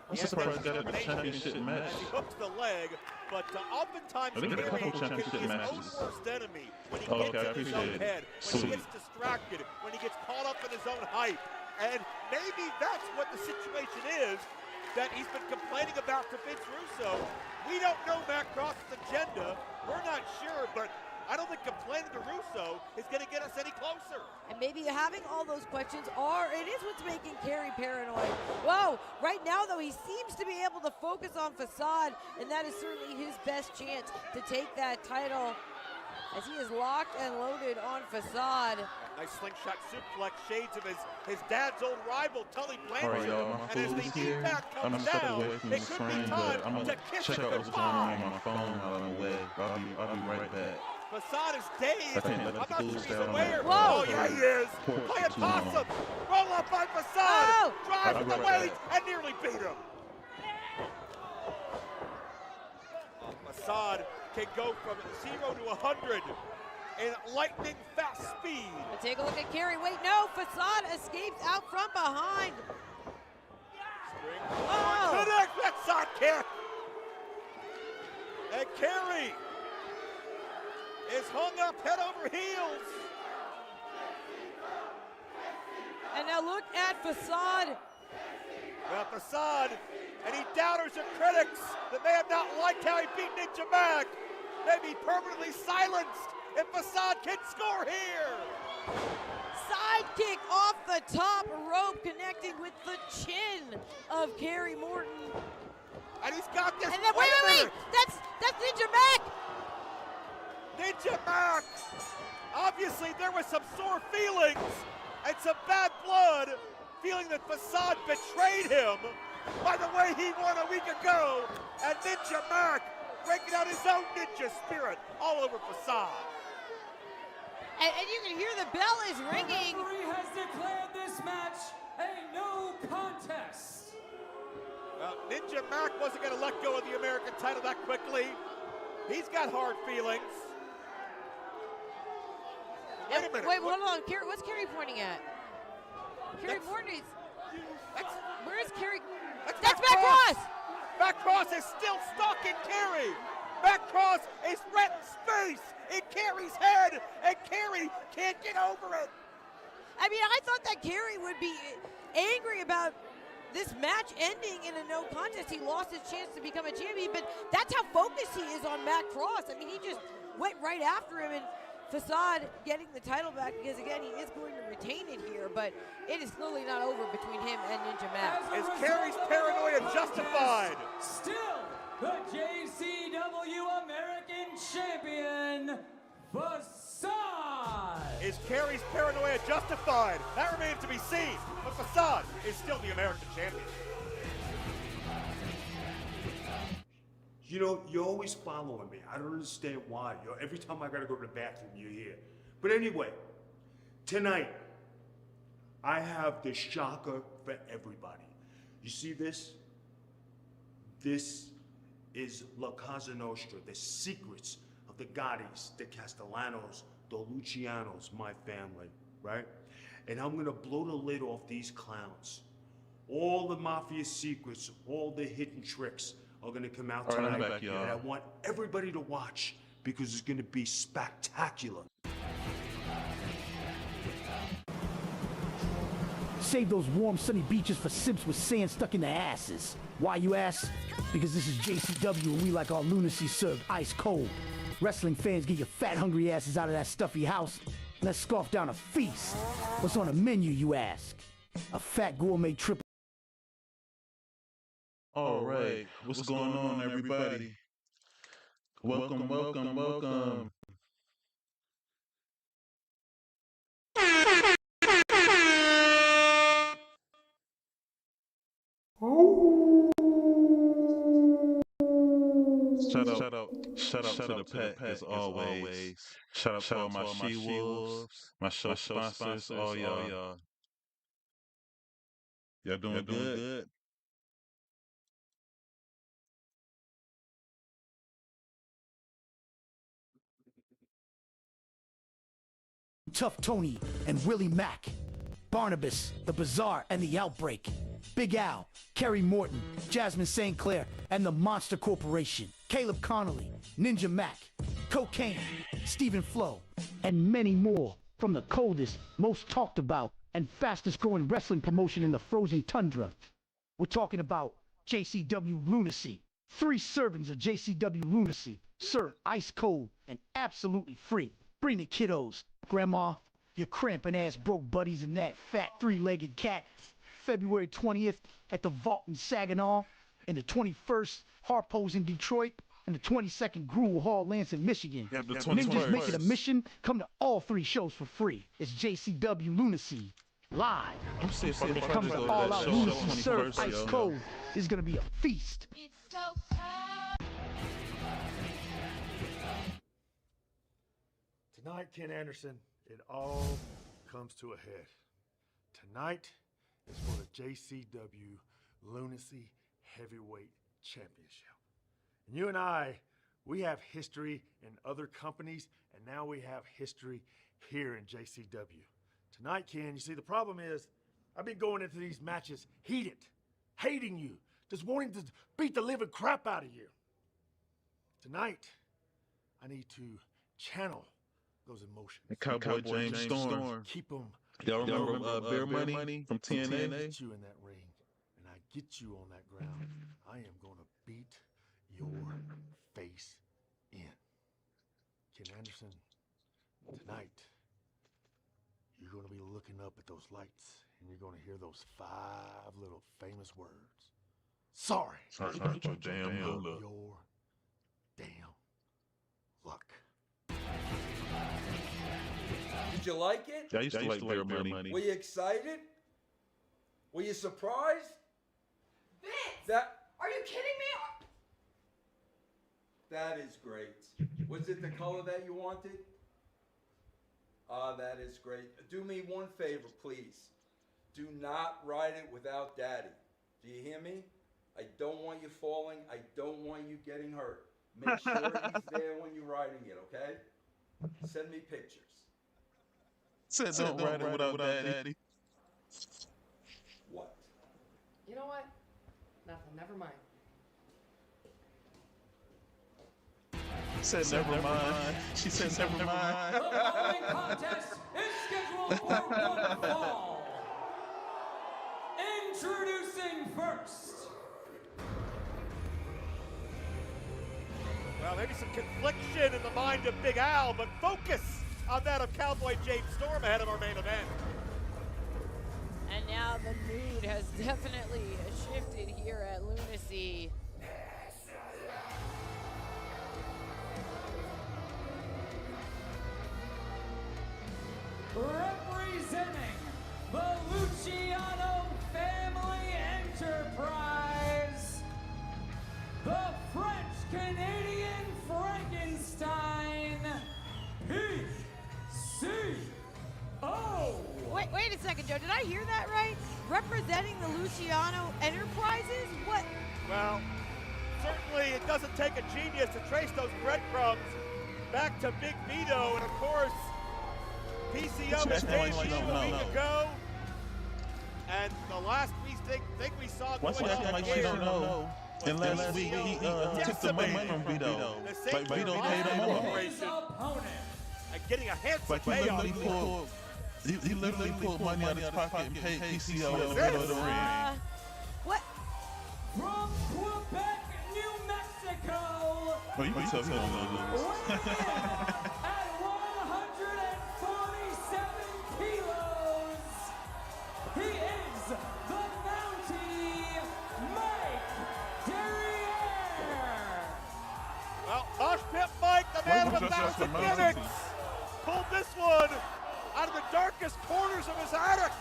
Speaker 1: I'm
Speaker 3: He has
Speaker 1: surprised
Speaker 3: that
Speaker 1: he got a
Speaker 3: determination
Speaker 1: championship match.
Speaker 3: as he hooks the leg, but oftentimes
Speaker 1: I think he had a
Speaker 3: Kerry
Speaker 1: couple
Speaker 3: can
Speaker 1: championship
Speaker 3: be his own
Speaker 1: matches.
Speaker 3: worst enemy when he
Speaker 1: Oh,
Speaker 3: gets
Speaker 1: okay, I
Speaker 3: in his own
Speaker 1: appreciate it.
Speaker 3: head, when he
Speaker 1: Sweet.
Speaker 3: gets distracted, when he gets caught up in his own hype. And maybe that's what the situation is. that he's been complaining about to Vince Russo. We don't know Matt Cross's agenda. We're not sure, but I don't think complaining to Russo is going to get us any closer.
Speaker 4: And maybe having all those questions it is what's making Kerry paranoid. Whoa, right now though, he seems to be able to focus on Facade, and that is certainly his best chance to take that title as he is locked and loaded on Facade.
Speaker 3: Nice slingshot suplex, shades of his dad's old rival, Tully Blanchard. And as the impact comes down, it could be time to kiss it goodbye.
Speaker 1: on my phone while I'm away. I'll be right back.
Speaker 3: Facade is dazed. I'm not sure he's
Speaker 1: down
Speaker 3: aware.
Speaker 4: Whoa.
Speaker 3: Oh, yeah, he is. Playing possum. Roll up by Facade.
Speaker 4: Oh.
Speaker 3: Drives with the weight and nearly beat him. Facade can go from 0 to 100 in lightning fast speed.
Speaker 4: But take a look at Kerry. Wait, no, Facade escapes out from behind. Oh.
Speaker 3: Connect that sidekick. And Kerry is hung up head over heels.
Speaker 4: And now look at Facade.
Speaker 3: Well, Facade, any doubters or critics that may have not liked how he beat Ninja Mac may be permanently silenced if Facade can score here.
Speaker 4: Sidekick off the top rope, connecting with the chin of Kerry Morton.
Speaker 3: And he's got this.
Speaker 4: And then wait, that's Ninja Mac.
Speaker 3: Ninja Mac. Obviously, there was some sore feelings and some bad blood, feeling that Facade betrayed him by the way he won a week ago. And Ninja Mac breaking out his own ninja spirit all over Facade.
Speaker 4: And you can hear the bell is ringing.
Speaker 2: The referee has declared this match a no contest.
Speaker 3: Well, Ninja Mac wasn't going to let go of the American title that quickly. He's got hard feelings. Wait a minute.
Speaker 4: Wait, hold on. What's Kerry pointing at? Kerry Morton is. Where is Kerry? That's Matt Cross!
Speaker 3: Matt Cross is still stuck in Kerry. Matt Cross is renting space in Kerry's head, and Kerry can't get over it.
Speaker 4: I mean, I thought that Kerry would be angry about this match ending in a no contest. He lost his chance to become a champion, but that's how focused he is on Matt Cross. I mean, he just went right after him, and Facade getting the title back because, again, he is going to retain it here, but it is clearly not over between him and Ninja Mac.
Speaker 3: Is Kerry's paranoia justified?
Speaker 2: Still the JCW American Champion, Facade.
Speaker 3: Is Kerry's paranoia justified? That remains to be seen, but Facade is still the American champion.
Speaker 6: You know, you're always following me. I don't understand why. Every time I gotta go to the bathroom, you're here. But anyway, tonight, I have the shocker for everybody. You see this? This is La Casa Nostra, the secrets of the Gottis, the Castellanos, the Lucianos, my family, right? And I'm gonna blow the lid off these clowns. All the mafia secrets, all the hidden tricks are gonna come out tonight, and I want everybody to watch because it's gonna be spectacular.
Speaker 10: Save those warm, sunny beaches for simps with sand stuck in their asses. Why, you ask? Because this is JCW and we like our lunacy served ice cold. Wrestling fans, get your fat, hungry asses out of that stuffy house. Let's scarf down a feast. What's on the menu, you ask? A fat gourmet triple.
Speaker 1: All right, what's going on, everybody? Welcome, welcome, welcome. Shout out to the pet as always. Shout out to all my she-wolves, my show sponsors, all y'all. Y'all doing good?
Speaker 10: Tough Tony and Willie Mack. Barnabas, The Bazaar, and The Outbreak. Big Al, Kerry Morton, Jasmine St. Clair, and the Monster Corporation. Caleb Konley, Ninja Mac, Cokane, Stephen Flo, and many more from the coldest, most talked about, and fastest growing wrestling promotion in the frozen tundra. We're talking about JCW Lunacy. 3 servings of JCW Lunacy. Served ice cold and absolutely free. Bring the kiddos. Grandma, your cramping ass broke buddies and that fat 3-legged cat. February 20th at the Vault in Saginaw. And the 21st, Harpo's in Detroit. And the 22nd, Gruel Hall, Lansing, Michigan.
Speaker 1: Yeah, the
Speaker 10: Ninjas make it a
Speaker 1: 21st.
Speaker 10: mission. Come to all 3 shows for free. It's JCW Lunacy. Live.
Speaker 1: I'm saying if
Speaker 10: They
Speaker 1: I
Speaker 10: come
Speaker 1: just
Speaker 10: to
Speaker 1: go to
Speaker 10: all
Speaker 1: that
Speaker 10: out
Speaker 1: show
Speaker 10: Lunacy
Speaker 1: on
Speaker 10: served
Speaker 1: 21st,
Speaker 10: ice
Speaker 1: yo.
Speaker 10: cold. It's gonna be a feast.
Speaker 6: Tonight, Ken Anderson, it all comes to a head. Tonight is for the JCW Lunacy Heavyweight Championship. And you and I, we have history in other companies, and now we have history here in JCW. Tonight, Ken, you see, the problem is I've been going into these matches heated, hating you, just wanting to beat the living crap out of you. Tonight, I need to channel those emotions.
Speaker 1: Cowboy James Storm.
Speaker 6: Keep them.
Speaker 1: Y'all remember Bear Money from TNA?
Speaker 6: Get you in that ring, and I get you on that ground. I am going to beat your face in. Ken Anderson, tonight, you're going to be looking up at those lights, and you're going to hear those 5 little famous words. Sorry.
Speaker 1: Sorry, your damn luck.
Speaker 6: Your damn luck.
Speaker 7: Did you like it?
Speaker 1: Yeah, I used to like Bear Money.
Speaker 7: Were you excited? Were you surprised?
Speaker 5: Vince! Are you kidding me?
Speaker 7: That is great. Was it the color that you wanted? Ah, that is great. Do me one favor, please. Do not ride it without Daddy. Do you hear me? I don't want you falling. I don't want you getting hurt. Make sure he's there when you're riding it, okay? Send me pictures.
Speaker 1: Said don't ride it without Daddy.
Speaker 7: What?
Speaker 11: You know what? Nothing. Never mind.
Speaker 1: Said never mind. She said never mind.
Speaker 2: The following contest is scheduled for one fall. Introducing first.
Speaker 3: Well, maybe some confliction in the mind of Big Al, but focus on that of Cowboy James Storm ahead of our main event.
Speaker 4: And now the mood has definitely shifted here at Lunacy.
Speaker 2: Representing the Luciano Family Enterprise, the French-Canadian Frankenstein, PCO.
Speaker 4: Wait a second, Joe. Did I hear that right? Representing the Luciano Enterprises? What?
Speaker 3: Well, certainly it doesn't take a genius to trace those breadcrumbs back to Big Vito, and of course, PCO was debuted a week ago, and the last thing we saw
Speaker 1: Why she
Speaker 3: going
Speaker 1: acting
Speaker 3: on
Speaker 1: like
Speaker 3: here,
Speaker 1: she don't know? And last week he took the money from Vito.
Speaker 3: the same
Speaker 1: Like Vito
Speaker 3: thing
Speaker 1: paid him off.
Speaker 2: His opponent.
Speaker 3: and getting a handsome
Speaker 1: Like he
Speaker 3: payoff.
Speaker 1: literally pulled money out of his pocket and paid PCO to
Speaker 3: Yes.
Speaker 1: go to the ring.
Speaker 4: What?
Speaker 2: From Quebec, New Mexico,
Speaker 1: Oh, you can tell him to lose.
Speaker 2: at 147 kilos, he is the Mountie Mike Derriere.
Speaker 3: Well, Mosh Pit Mike, the man of
Speaker 1: Mike was just
Speaker 3: 1,000
Speaker 1: like the
Speaker 3: gimmicks, pulled this one out of the darkest corners of his attic.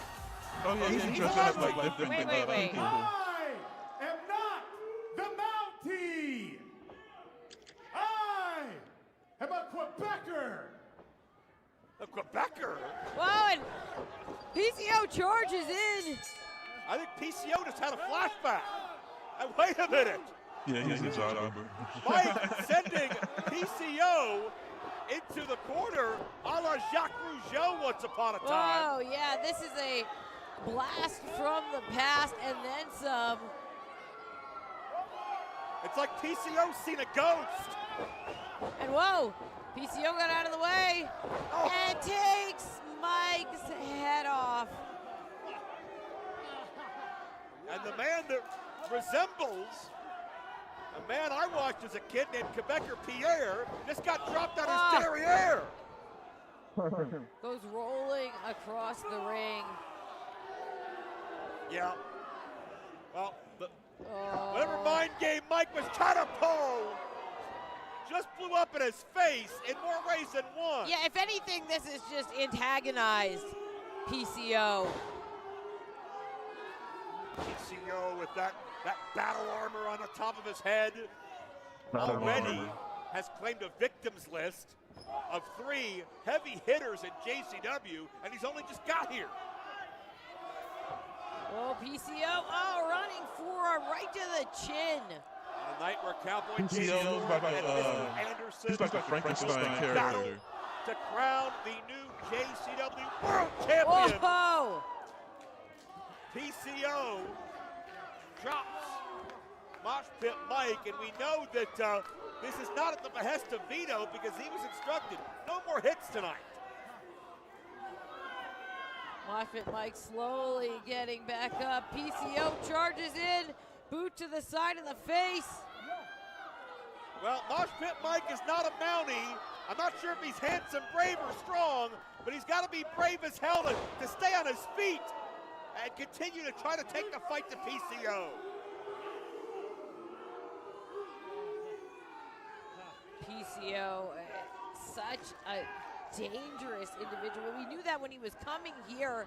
Speaker 1: Oh yeah, he's dressed up like different
Speaker 4: Wait.
Speaker 1: people.
Speaker 9: I am not the Mountie. I am a Quebecer.
Speaker 3: A Quebecer.
Speaker 4: Whoa, and PCO charges in.
Speaker 3: I think PCO just had a flashback. And wait a minute.
Speaker 1: Yeah, he's a jogger.
Speaker 3: Mike sending PCO into the corner a la Jacques Rougeau once upon a time.
Speaker 4: Whoa, yeah, this is a blast from the past and then some.
Speaker 3: It's like PCO's seen a ghost.
Speaker 4: And whoa, PCO got out of the way and takes Mike's head off.
Speaker 3: And the man that resembles a man I watched as a kid named Quebecer Pierre. Just got dropped on his derriere.
Speaker 4: Goes rolling across the ring.
Speaker 3: Yeah. Well, whatever mind game Mike was trying to pull just blew up in his face in more ways than one.
Speaker 4: Yeah, if anything, this is just antagonized PCO.
Speaker 3: PCO with that battle armor on the top of his head already has claimed a victims list of 3 heavy hitters in JCW, and he's only just got here.
Speaker 4: Oh, PCO, running for right to the chin.
Speaker 3: On a night where Cowboy
Speaker 1: PCO is like
Speaker 3: Anderson
Speaker 1: he's like a Frankenstein character.
Speaker 3: To crown the new JCW World Champion.
Speaker 4: Whoa!
Speaker 3: PCO drops Mosh Pit Mike, and we know that this is not at the behest of Vito because he was instructed, no more hits tonight.
Speaker 4: Mosh Pit Mike slowly getting back up. PCO charges in, boot to the side of the face.
Speaker 3: Well, Mosh Pit Mike is not a Mountie. I'm not sure if he's handsome, brave, or strong, but he's got to be brave as hell to stay on his feet and continue to try to take the fight to PCO.
Speaker 4: PCO, such a dangerous individual. We knew that when he was coming here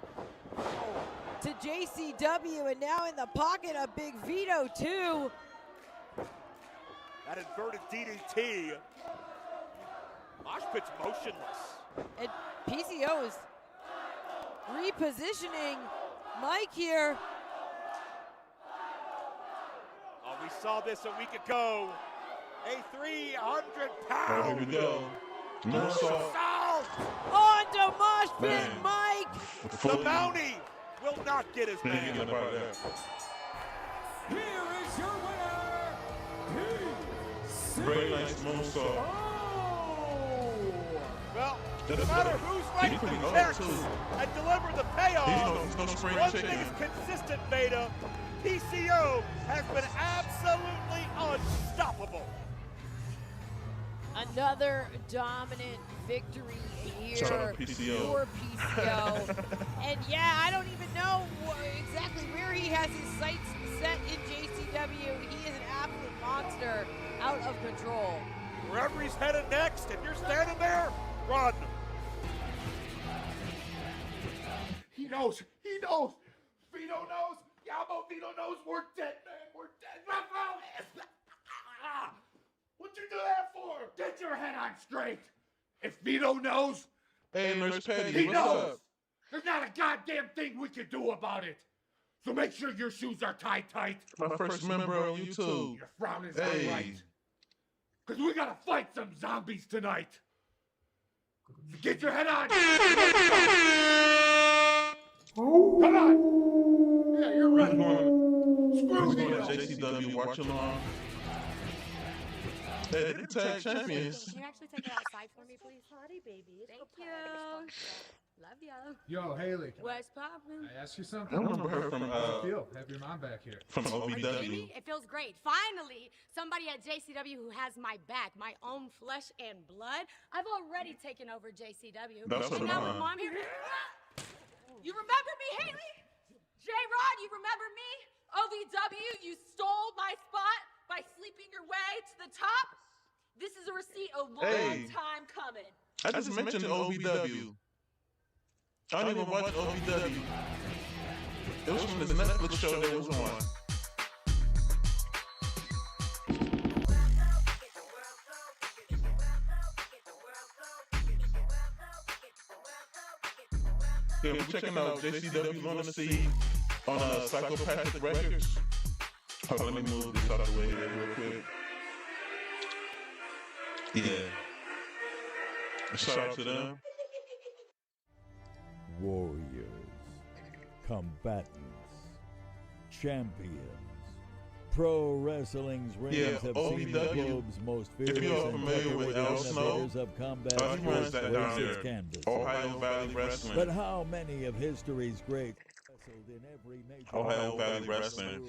Speaker 4: to JCW, and now in the pocket of Big Vito too.
Speaker 3: That inverted DDT. Mosh Pit's motionless.
Speaker 4: And PCO is repositioning Mike here.
Speaker 3: Oh, we saw this a week ago. A 300-pound.
Speaker 1: Oh, here we go. No salt.
Speaker 4: On to Mosh Pit Mike.
Speaker 3: The Mountie will not get his man.
Speaker 9: Here is your winner,
Speaker 1: Very nice moonsault.
Speaker 3: Well, no matter who's right the checks and deliver the payoff,
Speaker 1: He's no spring
Speaker 3: one
Speaker 1: chicken.
Speaker 3: thing is consistent, Beta. PCO has been absolutely unstoppable.
Speaker 4: Another dominant victory
Speaker 1: Shout
Speaker 4: here
Speaker 1: out PCO.
Speaker 4: for PCO. And yeah, I don't even know exactly where he has his sights set in JCW. He is an absolute monster, out of control.
Speaker 3: Wherever he's headed next, if you're standing there, run.
Speaker 9: He knows. Vito knows. Yabo, Vito knows we're dead, man. We're dead. What'd you do that for? Get your head on straight. If Vito knows,
Speaker 1: Hey, Nurse Patty,
Speaker 9: he
Speaker 1: what's
Speaker 9: knows.
Speaker 1: up?
Speaker 9: There's not a goddamn thing we can do about it. So make sure your shoes are tied tight.
Speaker 1: My first member on YouTube.
Speaker 9: Your frown is
Speaker 1: Hey.
Speaker 9: not right. Because we gotta fight some zombies tonight. So get your head on. Come on. Yeah, you're right. Screw
Speaker 1: Who's going to
Speaker 9: Vito.
Speaker 1: JCW watch along? Hey, they're tag champions.
Speaker 11: Can you actually take it outside for me, please? Honey, baby. Thank you. Love you.
Speaker 12: Yo, Haley.
Speaker 11: What's poppin'?
Speaker 12: I ask you
Speaker 1: I
Speaker 12: something?
Speaker 1: remember her from
Speaker 12: How do you feel? Have your mom back here.
Speaker 1: from OVW.
Speaker 11: Jimmy, it feels great. Finally, somebody at JCW who has my back, my own flesh and blood. I've already taken over JCW.
Speaker 1: That's
Speaker 11: and
Speaker 1: her
Speaker 11: now with
Speaker 1: mom.
Speaker 11: Mom here. You remember me, Haley? J-Rod, you remember me? OVW, you stole my spot by sleeping your way to the top. This is a receipt a long
Speaker 1: Hey.
Speaker 11: time coming.
Speaker 1: I just mentioned OVW. I don't even watch OVW. It was from this Netflix show that was on. Yeah, we're checking out JCW Lunacy on Psychopathic Records. Hold on, let me move this out of the way here real quick. Yeah. Shout out to them.
Speaker 13: Warriors, combatants, champions. Pro Wrestling's rings
Speaker 1: Yeah,
Speaker 13: have seen the
Speaker 1: OVW.
Speaker 13: globe's most
Speaker 1: If
Speaker 13: fearless
Speaker 1: you are
Speaker 13: and
Speaker 1: familiar with Al
Speaker 13: decorated
Speaker 1: Snow,
Speaker 13: innovators of combat
Speaker 1: he runs
Speaker 13: sports
Speaker 1: that
Speaker 13: grace
Speaker 1: down
Speaker 13: its
Speaker 1: there.
Speaker 13: canvas.
Speaker 1: Ohio Valley Wrestling.
Speaker 13: But how many of history's great wrestled in every major
Speaker 1: Ohio Valley Wrestling,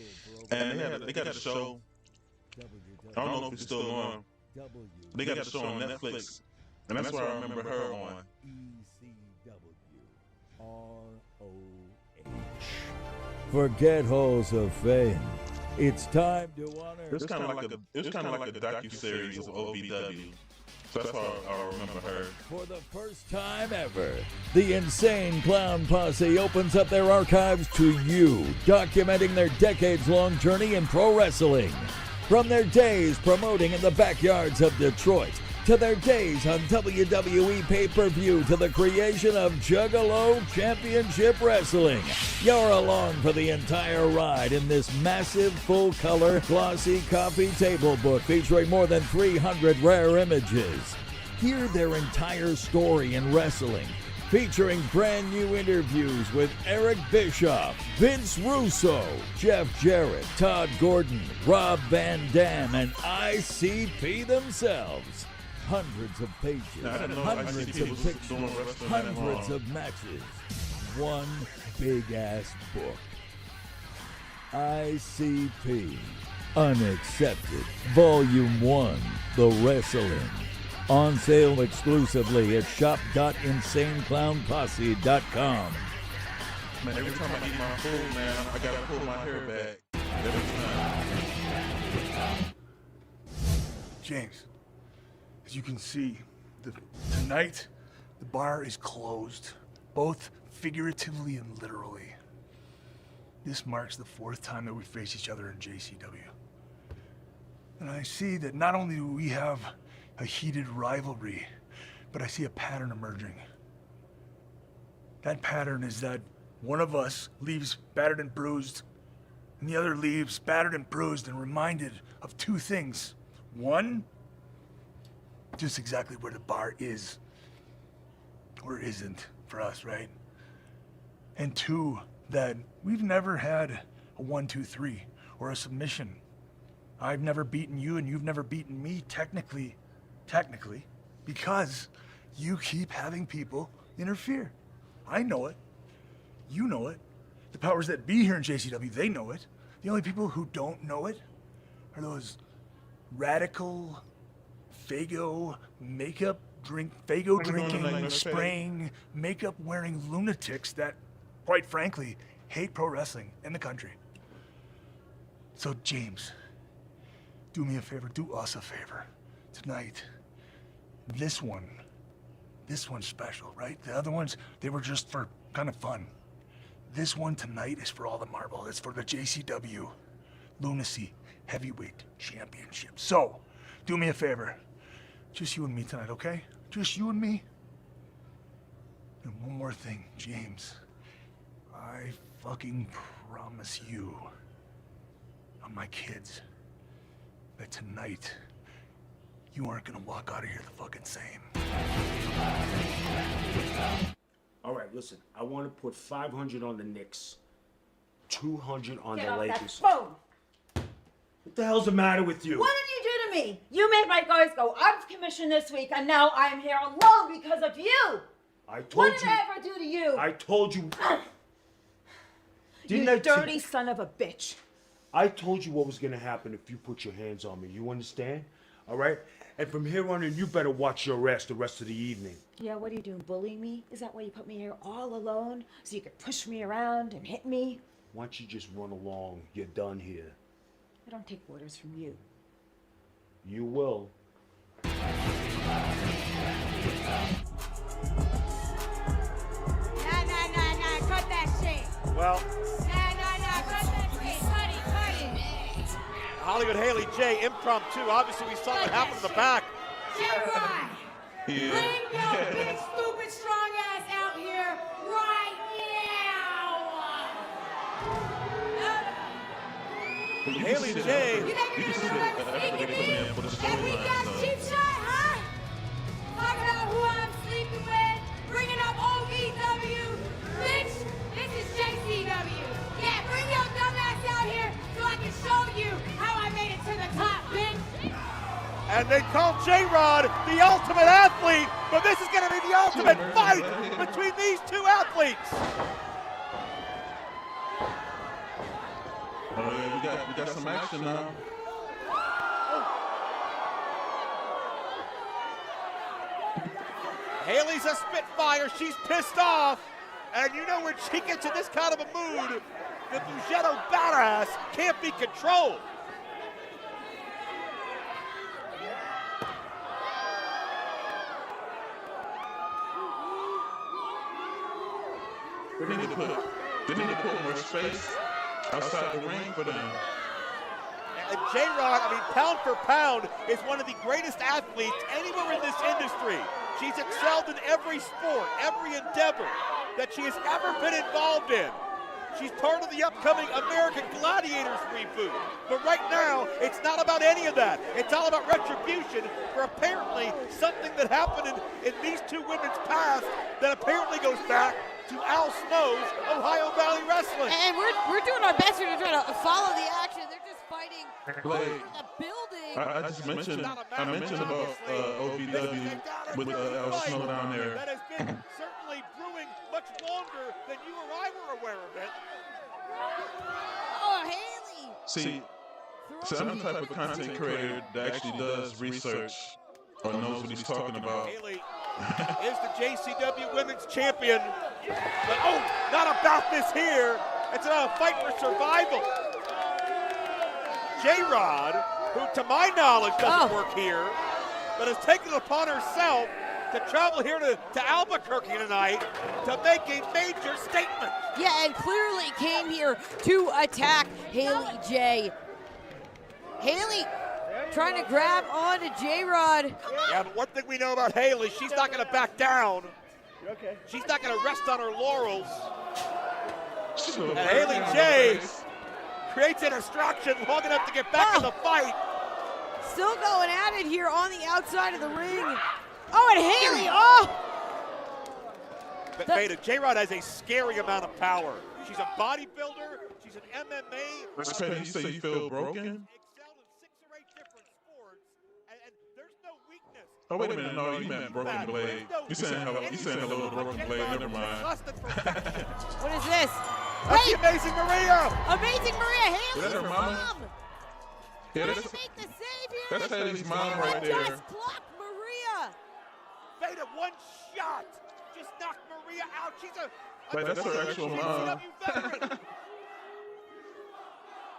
Speaker 1: and they got a show. I don't know if it's still on. They got a show on Netflix, and that's where I remember her on.
Speaker 13: ECW ROH. Forget halls of fame. It's time to honor.
Speaker 1: It's kind of like a docuseries of OVW. So that's how I remember her.
Speaker 13: For the first time ever, the Insane Clown Posse opens up their archives to you, documenting their decades-long journey in pro wrestling. From their days promoting in the backyards of Detroit, to their days on WWE pay-per-view, to the creation of Juggalo Championship Wrestling. You're along for the entire ride in this massive, full-color, glossy coffee table book featuring more than 300 rare images. Hear their entire story in wrestling, featuring brand new interviews with Eric Bischoff, Vince Russo, Jeff Jarrett, Todd Gordon, Rob Van Dam, and ICP themselves. Hundreds of pages, hundreds of pictures, hundreds of matches. One big-ass book. ICP Unaccepted Volume 1, The Wrestling. On sale exclusively at shop.insaneclownposse.com.
Speaker 1: Man, every time I eat my food, man, I gotta pull my hair back. Every time.
Speaker 9: James, as you can see, tonight the bar is closed, both figuratively and literally. This marks the 4th time that we face each other in JCW. And I see that not only do we have a heated rivalry, but I see a pattern emerging. That pattern is that one of us leaves battered and bruised, and the other leaves battered and bruised and reminded of 2 things. 1, just exactly where the bar is, or isn't for us, right? And 2, that we've never had a 1, 2, 3, or a submission. I've never beaten you and you've never beaten me, technically, because you keep having people interfere. I know it. You know it. The powers that be here in JCW, they know it. The only people who don't know it are those radical, Fago drinking, spraying, makeup wearing lunatics that, quite frankly, hate pro wrestling in the country. So James, do me a favor, do us a favor. Tonight, this one's special, right? The other ones, they were just for kind of fun. This one tonight is for all the marble. It's for the JCW Lunacy Heavyweight Championship. So, do me a favor. Just you and me tonight, okay? Just you and me. And one more thing, James. I fucking promise you, on my kids, that tonight, you aren't gonna walk out of here the fucking same.
Speaker 6: All right, listen. I want to put 500 on the Knicks, 200 on
Speaker 5: Get
Speaker 6: the
Speaker 5: off
Speaker 6: Lakers.
Speaker 5: that phone.
Speaker 6: What the hell's the matter with you?
Speaker 5: What did you do to me? You made my guys go out of commission this week, and now I am here alone because of you.
Speaker 6: I told
Speaker 5: What did
Speaker 6: you.
Speaker 5: I ever do to you?
Speaker 6: I told you.
Speaker 5: You dirty son of a bitch.
Speaker 6: I told you what was gonna happen if you put your hands on me. You understand? All right? And from here on in, you better watch your ass the rest of the evening.
Speaker 5: Yeah, what are you doing, bullying me? Is that why you put me here all alone? So you could push me around and hit me?
Speaker 6: Why don't you just run along? You're done here.
Speaker 5: I don't take orders from you.
Speaker 6: You will.
Speaker 4: Nah, cut that shit.
Speaker 3: Well,
Speaker 4: Nah, cut that shit. Cut it.
Speaker 3: HollyHood Haley J, impromptu. Obviously, we saw what happened in the back.
Speaker 4: J-Rod, bring your big, stupid, strong ass out here right now.
Speaker 3: Haley J.
Speaker 4: You think you're gonna run the sneaky me? And we got cheap shot, huh? Talking about who I'm sleeping with, bringing up OVW. Bitch, this is JCW. Yeah, bring your dumb ass out here so I can show you how I made it to the top, bitch.
Speaker 3: And they call J-Rod the ultimate athlete, but this is going to be the ultimate fight between these 2 athletes.
Speaker 1: we got some action now.
Speaker 3: Haley's a spitfire. She's pissed off. And you know when she gets in this kind of a mood, the Bugetto badass can't be controlled.
Speaker 1: They need to put more space outside the ring for them.
Speaker 3: And J-Rod, I mean, pound for pound, is one of the greatest athletes anywhere in this industry. She's excelled in every sport, every endeavor that she has ever been involved in. She's part of the upcoming American Gladiators reboot. But right now, it's not about any of that. It's all about retribution for apparently something that happened in these two women's past that apparently goes back to Al Snow's Ohio Valley Wrestling.
Speaker 4: And we're doing our best here to try to follow the action. They're just fighting for the building.
Speaker 1: I just mentioned about OVW with Al Snow down there.
Speaker 3: That has been certainly brewing much longer than you or I were aware of it.
Speaker 4: Oh, Haley!
Speaker 1: See, I'm the type of content creator that actually does research or knows what he's talking about.
Speaker 3: Haley is the JCW Women's Champion. But oh, not about this here. It's about a fight for survival. J-Rod, who to my knowledge doesn't work here, but has taken it upon herself to travel here to Albuquerque tonight to make a major statement.
Speaker 4: Yeah, and clearly came here to attack Haley J. Haley trying to grab onto J-Rod.
Speaker 3: Yeah, but one thing we know about Haley, she's not going to back down.
Speaker 8: Okay.
Speaker 3: She's not going to rest on her laurels. And Haley J creates a distraction long enough to get back in the fight.
Speaker 4: Still going at it here on the outside of the ring. Oh, and Haley, oh!
Speaker 3: But Vito, J-Rod has a scary amount of power. She's a bodybuilder. She's an MMA.
Speaker 1: That's crazy. You say you feel broken?
Speaker 3: Excelled in 6 or 8 different sports, and there's no weakness.
Speaker 1: Oh, wait a minute. No, you meant broken blade. You saying hello to broken blade. Never mind.
Speaker 4: What is this?
Speaker 3: That's the Amazing Maria.
Speaker 4: Amazing Maria, Haley's
Speaker 1: Is that her mama? Yeah,
Speaker 4: trying to make the save here.
Speaker 1: that's Haley's mom right there.
Speaker 4: Just block Maria.
Speaker 3: Vito, one shot. Just knocked Maria out. She's a
Speaker 1: Wait, that's her actual mom.
Speaker 3: veteran.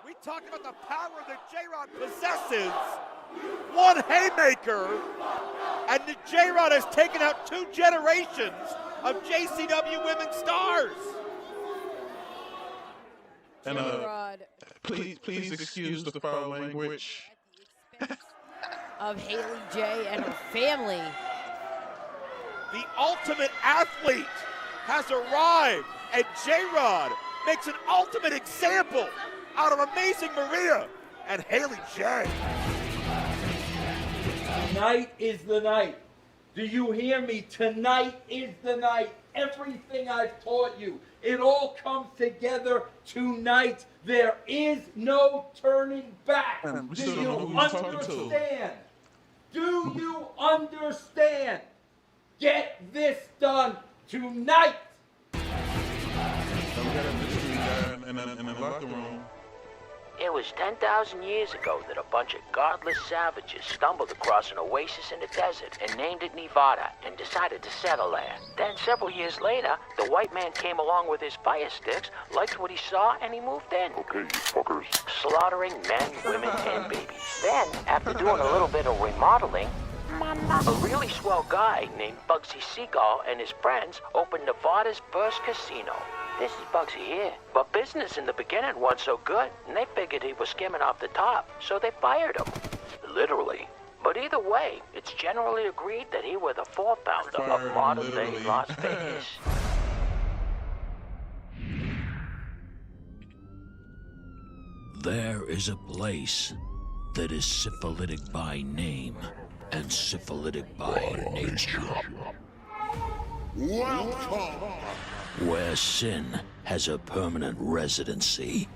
Speaker 3: We talked about the power that J-Rod possesses. One haymaker, and the J-Rod has taken out 2 generations of JCW women's stars.
Speaker 1: And please excuse the foul language.
Speaker 4: Of Haley J and her family.
Speaker 3: The ultimate athlete has arrived, and J-Rod makes an ultimate example out of Amazing Maria and Haley J.
Speaker 7: Tonight is the night. Do you hear me? Tonight is the night. Everything I've taught you, it all comes together tonight. There is no turning back. Do you understand? Do you understand? Get this done tonight.
Speaker 1: We got a mystery guy in the locker room.
Speaker 14: It was 10,000 years ago that a bunch of godless savages stumbled across an oasis in the desert and named it Nevada and decided to settle there. Then several years later, the white man came along with his fire sticks, liked what he saw, and he moved in.
Speaker 15: Okay, you fuckers.
Speaker 14: Slaughtering men, women, and babies. Then, after doing a little bit of remodeling, a really swell guy named Bugsy Seagull and his friends opened Nevada's first casino. This is Bugsy here. But business in the beginning wasn't so good, and they figured he was skimming off the top, so they fired him. Literally. But either way, it's generally agreed that he was the founder of modern-day Las Vegas.
Speaker 16: There is a place that is syphilitic by name and syphilitic by nature.
Speaker 15: Welcome!
Speaker 16: Where sin has a permanent residency.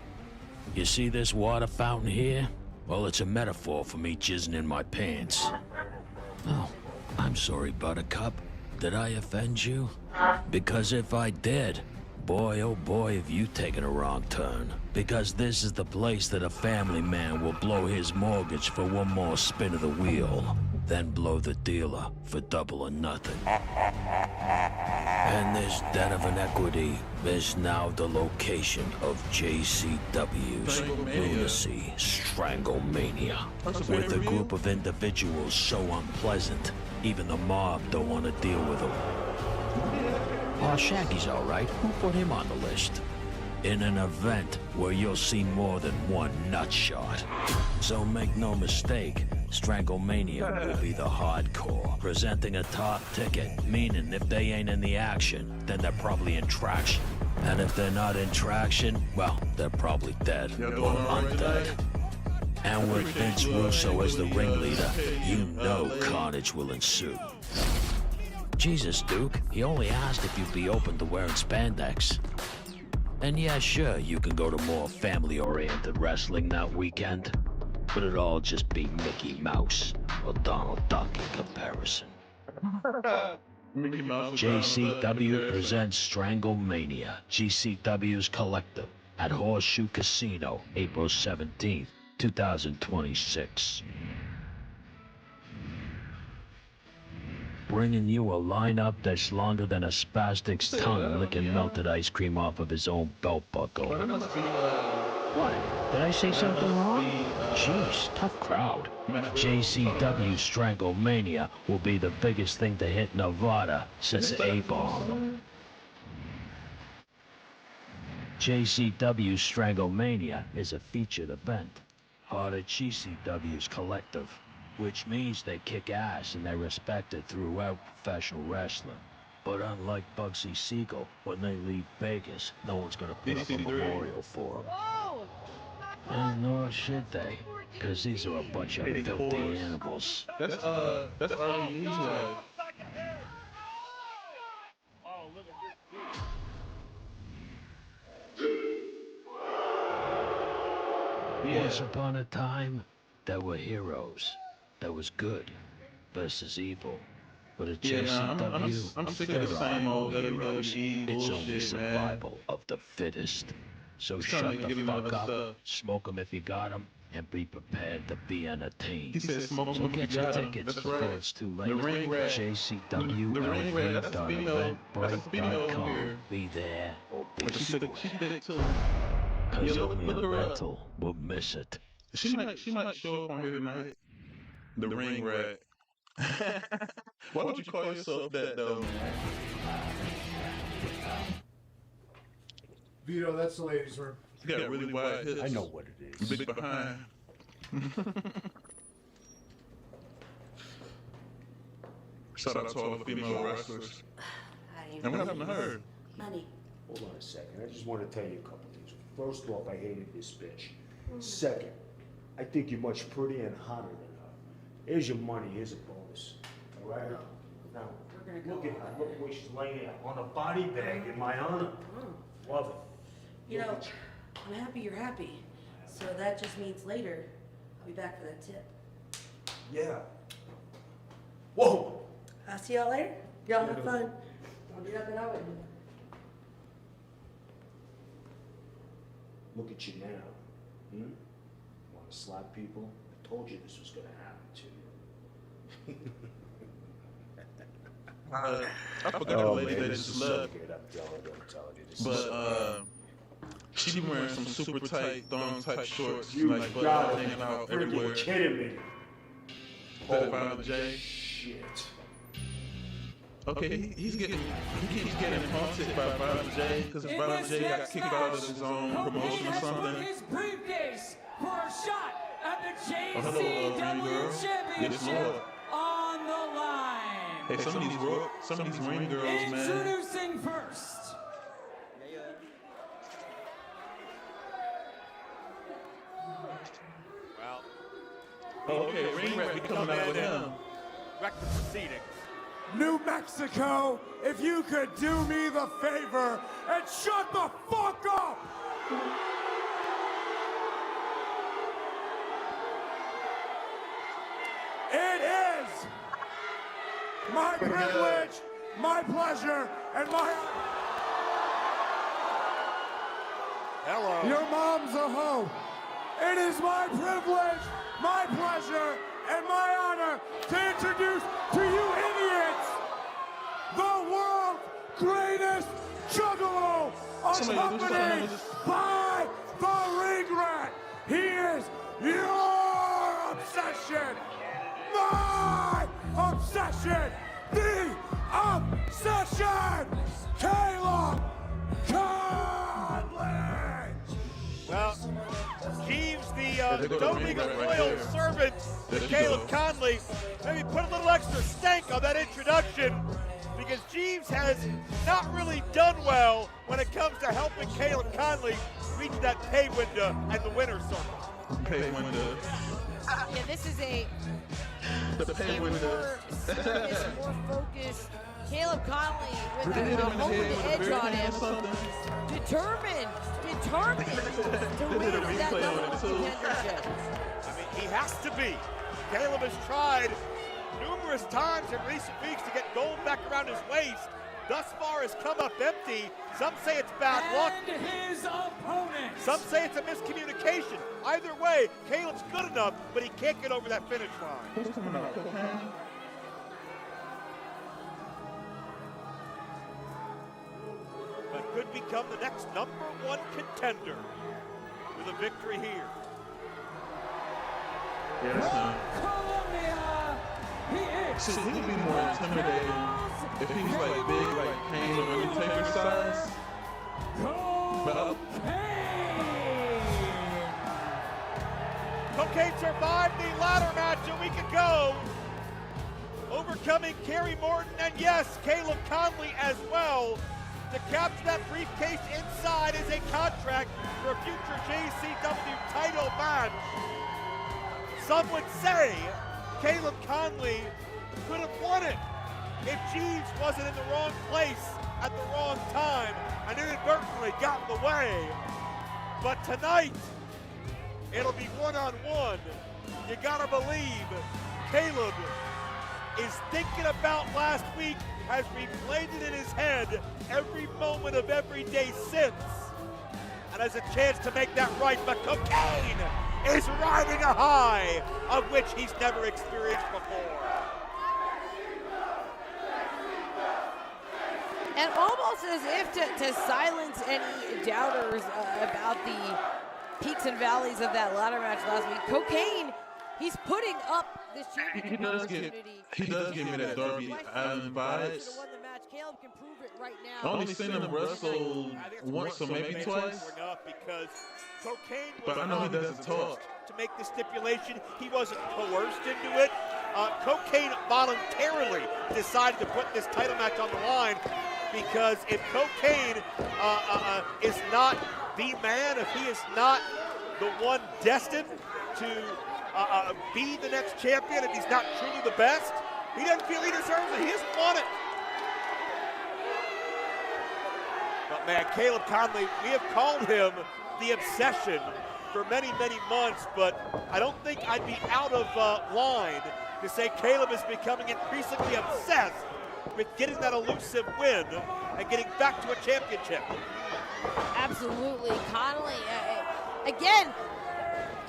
Speaker 16: You see this water fountain here? Well, it's a metaphor for me jizzing in my pants. Oh, I'm sorry, Buttercup. Did I offend you? Because if I did, Boy, oh boy, have you taken a wrong turn. Because this is the place that a family man will blow his mortgage for one more spin of the wheel, then blow the dealer for double or nothing. And this den of inequity is now the location of JCW's Lunacy Stranglemania, with a group of individuals so unpleasant, even the mob don't want to deal with them. Oh, Shaggy's all right. Who put him on the list? In an event where you'll see more than one nutshot. So make no mistake, Stranglemania will be the hardcore, presenting a top ticket, meaning if they ain't in the action, then they're probably in traction. And if they're not in traction, well, they're probably dead or undead. And with Vince Russo as the ringleader, you know carnage will ensue. Jesus, Duke, he only asked if you'd be open to wearing spandex. And yeah, sure, you can go to more family-oriented wrestling that weekend, but it'll all just be Mickey Mouse or Donald Duck in comparison. JCW presents Stranglemania, GCW's Collective, at Horseshoe Casino, April 17th, 2026. Bringing you a lineup that's longer than a spastic's tongue licking melted ice cream off of his own belt buckle. What? Did I say something wrong? Jeez, tough crowd. JCW Stranglemania will be the biggest thing to hit Nevada since A-Bomb. JCW Stranglemania is a featured event, part of GCW's Collective, which means they kick ass and they're respected throughout professional wrestling. But unlike Bugsy Siegel, when they leave Vegas, no one's gonna put up a memorial for them. And nor should they, because these are a bunch of filthy animals.
Speaker 1: That's RVD.
Speaker 16: Once upon a time, there were heroes. There was good versus evil. But at JCW,
Speaker 1: I'm sick of the same old WWE
Speaker 16: it's
Speaker 1: bullshit,
Speaker 16: only survival of the fittest. So shut the fuck up, smoke 'em if you got 'em, and be prepared to be entertained.
Speaker 1: He said smoke 'em
Speaker 16: So
Speaker 1: if you
Speaker 16: get your
Speaker 1: got 'em.
Speaker 16: tickets
Speaker 1: That's
Speaker 16: before
Speaker 1: right.
Speaker 16: it's too late.
Speaker 1: The ring rat.
Speaker 16: JCWLV.eventbrite.com. Be there or be square. Cause only a mental will miss it.
Speaker 1: She might show up on here tonight. The ring rat. Why would you call yourself that though, man?
Speaker 9: Vito, that's the ladies' room.
Speaker 1: You got really wide hips.
Speaker 6: I know what it is.
Speaker 1: Big behind. Shout out to all the female wrestlers. And what happened to her?
Speaker 15: Money.
Speaker 6: Hold on a second. I just want to tell you a couple things. First off, I hated this bitch. Second, I think you're much prettier and hotter than her. Here's your money. Here's a bonus. All right? Now, look at her. Look where she's laying on a body bag in my honor. Love it.
Speaker 15: You know, I'm happy you're happy. So that just means later, I'll be back for that tip.
Speaker 6: Yeah. Whoa!
Speaker 15: I'll see y'all later. Y'all have fun. Don't do nothing I wouldn't do.
Speaker 6: Look at you now. Want to slap people? I told you this was going to happen to you.
Speaker 1: I forgot the lady that just left. But she be wearing some super tight, thong type shorts, like butt hanging out everywhere.
Speaker 6: You're kidding me.
Speaker 1: That Violent J.
Speaker 6: Shit.
Speaker 1: Okay, he keeps getting haunted by Violent J because Violent J got kicked out of his own promotion or something.
Speaker 2: His briefcase for a shot at the
Speaker 1: JCW
Speaker 2: Championship on the line.
Speaker 1: Hey, some of these ring girls, man.
Speaker 2: Introducing first.
Speaker 3: Well,
Speaker 1: okay, ring rat be coming out with him.
Speaker 3: Wreck the proceeding.
Speaker 9: New Mexico, if you could do me the favor and shut the fuck up! It is my privilege, my pleasure, and my
Speaker 3: Hello.
Speaker 2: Your mom's a hoe. It is my privilege, my pleasure, and my honor to introduce to you idiots the world's greatest juggalo, accompanied by the ring rat. He is your obsession, my obsession, the obsession, Caleb Konley.
Speaker 3: Well, Jeeves, the doting loyal servant to Caleb Konley, maybe put a little extra stank on that introduction, because Jeeves has not really done well when it comes to helping Caleb Konley reach that pay window and the winner's circle.
Speaker 1: Pay window.
Speaker 4: Yeah, this is a
Speaker 1: The pay window.
Speaker 4: more serious, more focused Caleb Konley with a home with the edge on him. Determined to win that number one contendership.
Speaker 3: I mean, he has to be. Caleb has tried numerous times in recent weeks to get gold back around his waist. Thus far has come up empty. Some say it's bad luck.
Speaker 2: His opponent.
Speaker 3: Some say it's a miscommunication. Either way, Caleb's good enough, but he can't get over that finish line.
Speaker 1: Who's coming out? Cokane?
Speaker 3: But could become the next #1 contender with a victory here.
Speaker 1: Yeah, that's him.
Speaker 2: Columbia, he is.
Speaker 1: See, he would be more intimidating if he was like big, like Kane or Undertaker size. But
Speaker 3: Cokane survived the ladder match a week ago, overcoming Kerry Morton and yes, Caleb Konley as well. To capture that briefcase inside is a contract for a future JCW title match. Some would say Caleb Konley could have won it if Jeeves wasn't in the wrong place at the wrong time and inadvertently got in the way. But tonight, it'll be one-on-one. You gotta believe Caleb is thinking about last week, has replayed it in his head every moment of every day since, and has a chance to make that right. But Cokane is riding a high of which he's never experienced before.
Speaker 4: And almost as if to silence any doubters about the peaks and valleys of that ladder match last week, Cokane, he's putting up this championship opportunity.
Speaker 1: He does give me that Darby Allin vibes.
Speaker 4: Caleb can prove it right now.
Speaker 1: I only seen him wrestle once or maybe twice.
Speaker 3: Because Cokane
Speaker 1: But I know he doesn't talk.
Speaker 3: To make the stipulation, he wasn't coerced into it. Cokane voluntarily decided to put this title match on the line because if Cokane is not the man, if he is not the one destined to be the next champion, if he's not truly the best, he doesn't feel he deserves it. He doesn't want it. But man, Caleb Konley, we have called him the obsession for many, many months, but I don't think I'd be out of line to say Caleb is becoming increasingly obsessed with getting that elusive win and getting back to a championship.
Speaker 4: Absolutely, Konley. Again,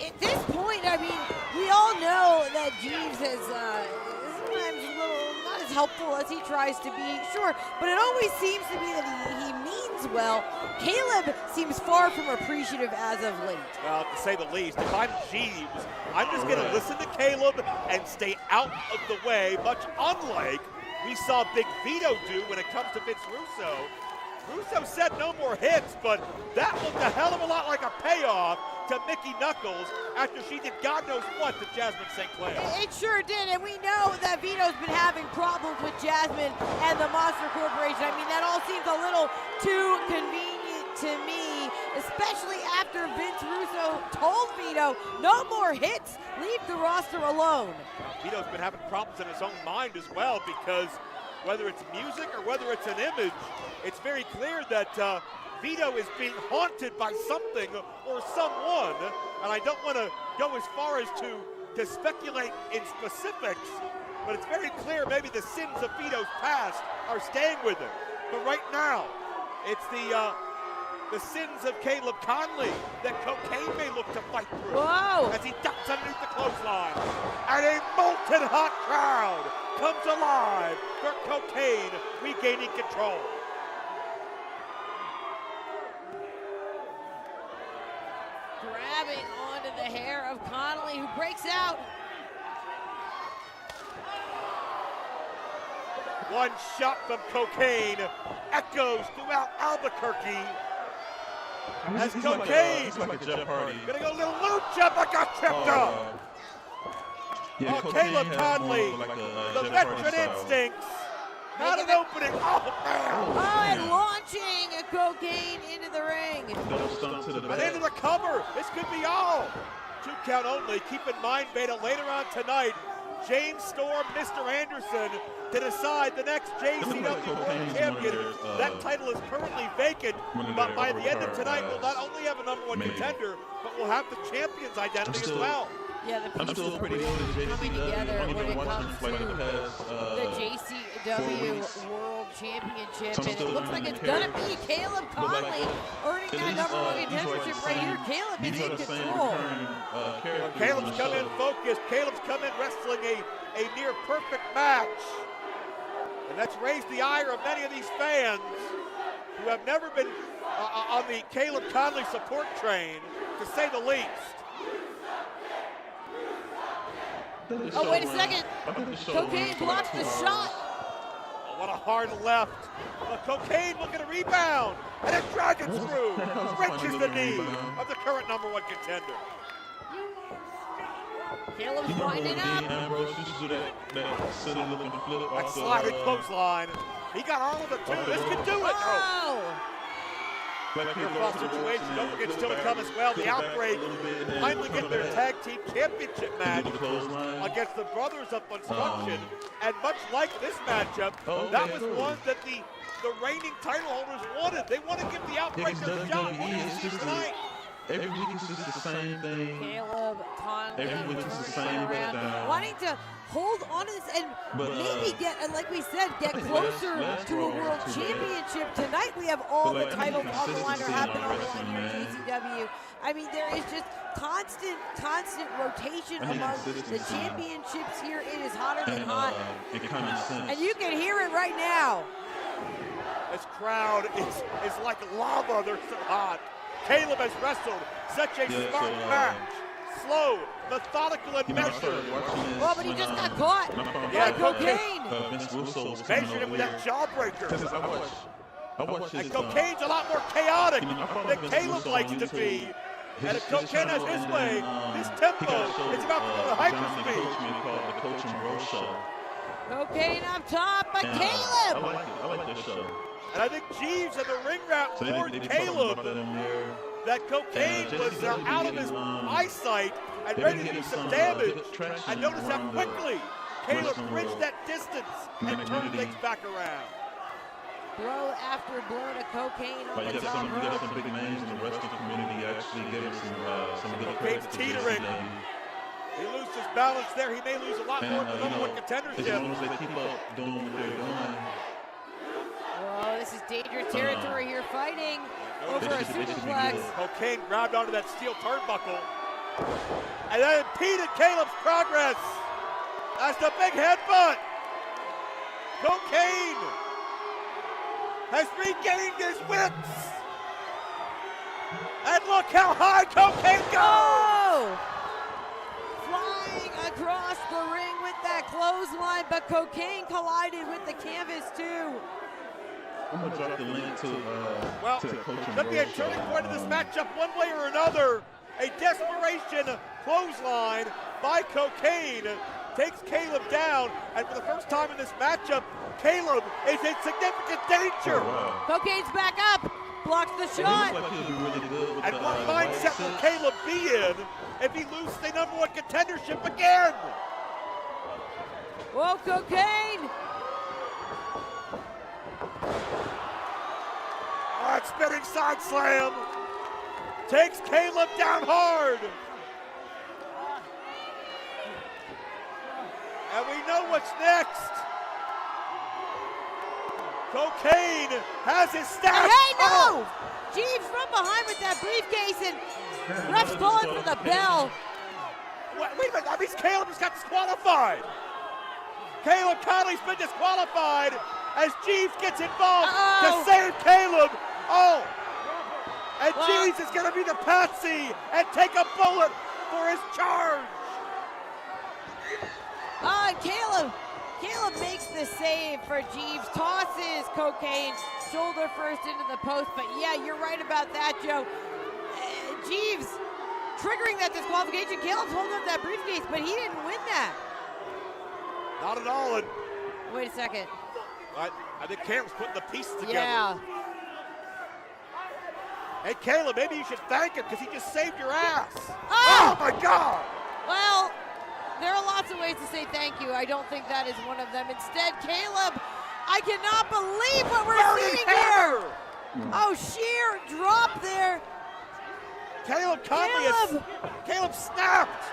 Speaker 4: at this point, I mean, we all know that Jeeves is sometimes a little not as helpful as he tries to be, sure, but it always seems to be that he means well. Caleb seems far from appreciative as of late.
Speaker 3: Well, to say the least, if I'm Jeeves, I'm just going to listen to Caleb and stay out of the way, much unlike we saw Big Vito do when it comes to Vince Russo. Russo said no more hits, but that looked a hell of a lot like a payoff to Mickey Knuckles after she did God knows what to Jasmine St. Clair.
Speaker 4: It sure did, and we know that Vito's been having problems with Jasmine and the Monster Corporation. I mean, that all seems a little too convenient to me, especially after Vince Russo told Vito, no more hits, leave the roster alone.
Speaker 3: Vito's been having problems in his own mind as well, because whether it's music or whether it's an image, it's very clear that Vito is being haunted by something or someone, and I don't want to go as far as to speculate in specifics, but it's very clear maybe the sins of Vito's past are staying with him. But right now, it's the the sins of Caleb Konley that Cokane may look to fight through.
Speaker 4: Whoa.
Speaker 3: As he ducks underneath the clothesline. And a molten hot crowd comes alive for Cokane regaining control.
Speaker 4: Grabbing onto the hair of Konley, who breaks out.
Speaker 3: One shot from Cokane echoes throughout Albuquerque. As Cokane
Speaker 1: he's like a Jeff Hardy.
Speaker 3: gonna go a little lucha, but got tripped up.
Speaker 1: Yeah,
Speaker 3: Caleb Konley,
Speaker 1: like
Speaker 3: the veteran instincts. Not an opening. Oh, man.
Speaker 4: Oh, and launching Cokane into the ring.
Speaker 3: But into the cover. This could be all. 2 count only. Keep in mind, Beta, later on tonight, James Storm, Mr. Anderson, to decide the next JCW World Champion. That title is currently vacant, but by the end of tonight, we'll not only have a #1 contender, but we'll have the champion's identity as well.
Speaker 4: Yeah, the
Speaker 1: I'm still pretty new to JCW.
Speaker 4: coming together
Speaker 1: I've
Speaker 4: when
Speaker 1: been
Speaker 4: it
Speaker 1: watching
Speaker 4: comes
Speaker 1: like
Speaker 4: to
Speaker 1: the past
Speaker 4: the JCW World Championship, and it
Speaker 1: still
Speaker 4: looks like
Speaker 1: learning
Speaker 4: it's
Speaker 1: the
Speaker 4: gonna
Speaker 1: character.
Speaker 4: be Caleb
Speaker 1: But like,
Speaker 4: Konley earning
Speaker 1: at
Speaker 4: that
Speaker 1: least,
Speaker 4: #1
Speaker 1: these are like
Speaker 4: contendership
Speaker 1: the
Speaker 4: right
Speaker 1: same-
Speaker 4: here. Caleb
Speaker 1: these
Speaker 4: is
Speaker 1: are
Speaker 4: in
Speaker 1: the same
Speaker 4: control.
Speaker 1: recurring, characters
Speaker 3: Caleb's
Speaker 1: on the
Speaker 3: come in
Speaker 1: show.
Speaker 3: focused. Caleb's come in wrestling a near perfect match. And that's raised the ire of many of these fans who have never been on the Caleb Konley support train, to say the least.
Speaker 4: Oh, wait a second. Cokane blocks the shot.
Speaker 3: Oh, what a hard left. But Cokane looking to rebound. And a dragon screw wrenches the knee of the current #1 contender.
Speaker 4: Caleb's winding up.
Speaker 3: That sliding clothesline. He got all of it too. This could do it.
Speaker 4: Oh.
Speaker 3: Cross situation, don't forget still to come as well. The Outbreak finally get their tag team championship match against the Brothers of Funstruction. And much like this matchup, that was one that the reigning title holders wanted. They want to give the Outbreak a shot. What do you see tonight?
Speaker 1: Every week it's just the same thing.
Speaker 4: Caleb Konley
Speaker 1: Every week it's the same
Speaker 4: around,
Speaker 1: letdown.
Speaker 4: wanting to hold on to this and
Speaker 1: But,
Speaker 4: maybe get, like we said, get closer to a world championship. Tonight we have all the titles on the line or have been on the line here at JCW. I mean, there is just constant rotation among the championships here. It is hotter than hot. And you can hear it right now.
Speaker 3: This crowd is like lava. They're so hot. Caleb has wrestled such a smart match. Slow, methodical, and measured.
Speaker 4: Oh, but he just got caught.
Speaker 3: Yeah,
Speaker 4: by Cokane.
Speaker 1: Vince Russo was
Speaker 3: Measured him with that jawbreaker.
Speaker 1: I watched his,
Speaker 3: And Cokane's a lot more chaotic than
Speaker 1: Vince
Speaker 3: Caleb
Speaker 1: Russo
Speaker 3: likes
Speaker 1: on
Speaker 3: to
Speaker 1: YouTube.
Speaker 3: be. And if
Speaker 1: His
Speaker 3: Cokane has
Speaker 1: channel,
Speaker 3: his
Speaker 1: and
Speaker 3: way,
Speaker 1: then,
Speaker 3: his
Speaker 1: he
Speaker 3: tempo
Speaker 1: got a show,
Speaker 3: is about to go to
Speaker 1: Jonathan
Speaker 3: hyperspeed.
Speaker 1: coached me called the Coach and Bro Show.
Speaker 4: Cokane up top, but
Speaker 1: And,
Speaker 4: Caleb.
Speaker 1: I like this show.
Speaker 3: And I think Jeeves and the ring rat
Speaker 1: So
Speaker 3: warned
Speaker 1: they be
Speaker 3: Caleb
Speaker 1: talking about that in there.
Speaker 3: that Cokane was
Speaker 1: JCW
Speaker 3: out of his eyesight and ready to do some damage. And notice how quickly Caleb bridged that distance and turned things back around.
Speaker 4: Blow after blow to Cokane on
Speaker 1: Like
Speaker 4: the
Speaker 1: you got
Speaker 4: top
Speaker 1: some
Speaker 4: rope.
Speaker 1: big names in the wrestling community actually giving some good
Speaker 3: Cokane's
Speaker 1: credit to
Speaker 3: teetering.
Speaker 1: JCW.
Speaker 3: He loses his balance there. He may lose a lot more
Speaker 1: And,
Speaker 3: than
Speaker 1: you
Speaker 3: #1
Speaker 1: know, as
Speaker 3: contendership.
Speaker 1: long as they keep up doing what they're doing,
Speaker 4: Whoa, this is dangerous territory here, fighting over a
Speaker 1: They should be
Speaker 4: superplex.
Speaker 1: good.
Speaker 3: Cokane grabbed onto that steel turnbuckle and then impeded Caleb's progress. That's the big headbutt. Cokane has regained his wits. And look how high Cokane goes.
Speaker 4: Oh! Flying across the ring with that clothesline, but Cokane collided with the canvas too.
Speaker 1: I'm gonna drop the link to
Speaker 3: Well,
Speaker 1: to the Coach and
Speaker 3: could be a
Speaker 1: Bro
Speaker 3: turning
Speaker 1: show.
Speaker 3: point of this matchup one way or another. A desperation clothesline by Cokane takes Caleb down, and for the first time in this matchup, Caleb is in significant danger.
Speaker 4: Cokane's back up, blocks the shot.
Speaker 1: Like he'll be really good with
Speaker 3: And
Speaker 1: the,
Speaker 3: what mindset will Caleb be in if he loses the #1 contendership again?
Speaker 4: Whoa, Cokane!
Speaker 3: Oh, that spinning side slam takes Caleb down hard. And we know what's next. Cokane has his stats.
Speaker 4: Hey, no! Jeeves from behind with that briefcase, and ref's calling for the bell.
Speaker 3: Wait a minute, that means Caleb just got disqualified. Caleb Konley's been disqualified as Jeeves gets involved to save Caleb. Oh, and Jeeves is going to be the patsy and take a bullet for his charge.
Speaker 4: Caleb makes the save for Jeeves, tosses Cokane shoulder first into the post, but yeah, you're right about that, Joe. Jeeves triggering that disqualification. Caleb's holding up that briefcase, but he didn't win that.
Speaker 3: Not at all. And
Speaker 4: wait a second.
Speaker 3: I think Caleb's putting the pieces together.
Speaker 4: Yeah.
Speaker 3: Hey, Caleb, maybe you should thank him because he just saved your ass. Oh my God!
Speaker 4: Well, there are lots of ways to say thank you. I don't think that is one of them. Instead, Caleb, I cannot believe what we're seeing here. Oh, sheer drop there.
Speaker 3: Caleb Konley Caleb snapped.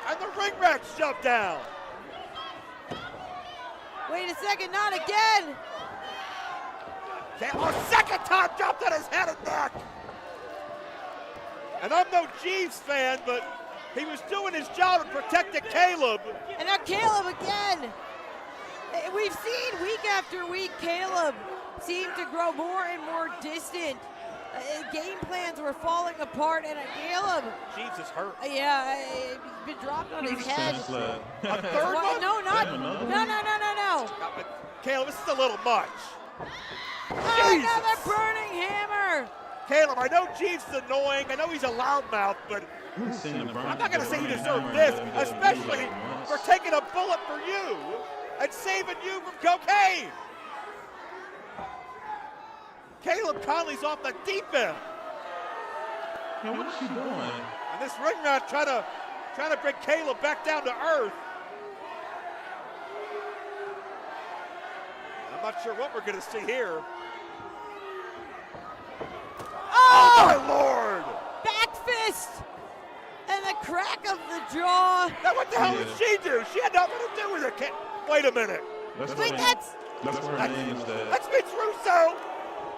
Speaker 3: And the ring rat shoved down.
Speaker 4: Wait a second, not again.
Speaker 3: Caleb, a second time jumped on his head and neck. And I'm no Jeeves fan, but he was doing his job and protecting Caleb.
Speaker 4: And now Caleb again. We've seen week after week Caleb seem to grow more and more distant. Game plans were falling apart, and Caleb.
Speaker 3: Jeeves is hurt.
Speaker 4: Yeah, he's been dropped on his head.
Speaker 3: A third one?
Speaker 4: No, no.
Speaker 3: Caleb, this is a little much.
Speaker 4: Another burning hammer.
Speaker 3: Caleb, I know Jeeves is annoying. I know he's a loudmouth, but I'm not going to say you deserve this, especially for taking a bullet for you and saving you from Cokane. Caleb Konley's off the deep end.
Speaker 1: Man, what is she doing?
Speaker 3: And this ring rat trying to bring Caleb back down to earth. I'm not sure what we're going to see here. Oh my Lord!
Speaker 4: Back fist and the crack of the jaw.
Speaker 3: Now what the hell did she do? She had nothing to do with it. Wait a minute.
Speaker 1: That's
Speaker 3: Vince
Speaker 1: Russo.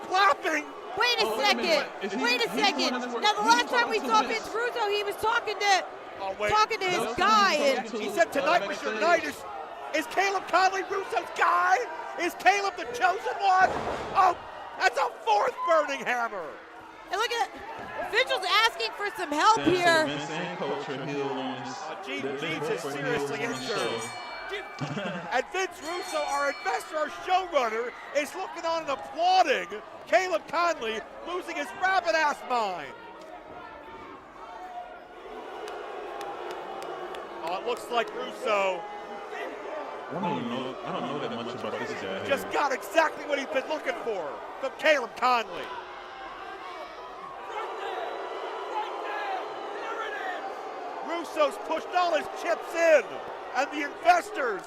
Speaker 3: Clapping.
Speaker 4: Wait a second. Wait a second. Now the last time we saw Vince Russo, he was talking to his guy. And
Speaker 3: he said tonight was your night. Is Caleb Konley Russo's guy? Is Caleb the chosen one? Oh, that's a fourth burning hammer.
Speaker 4: And look at Vigil's asking for some help here.
Speaker 3: Jeeves is seriously injured. And Vince Russo, our investor, our showrunner, is looking on and applauding Caleb Konley losing his rabbit-ass mind. Oh, it looks like Russo
Speaker 1: I don't know that much about this guy.
Speaker 3: just got exactly what he's been looking for from Caleb Konley. Russo's pushed all his chips in, and the investors'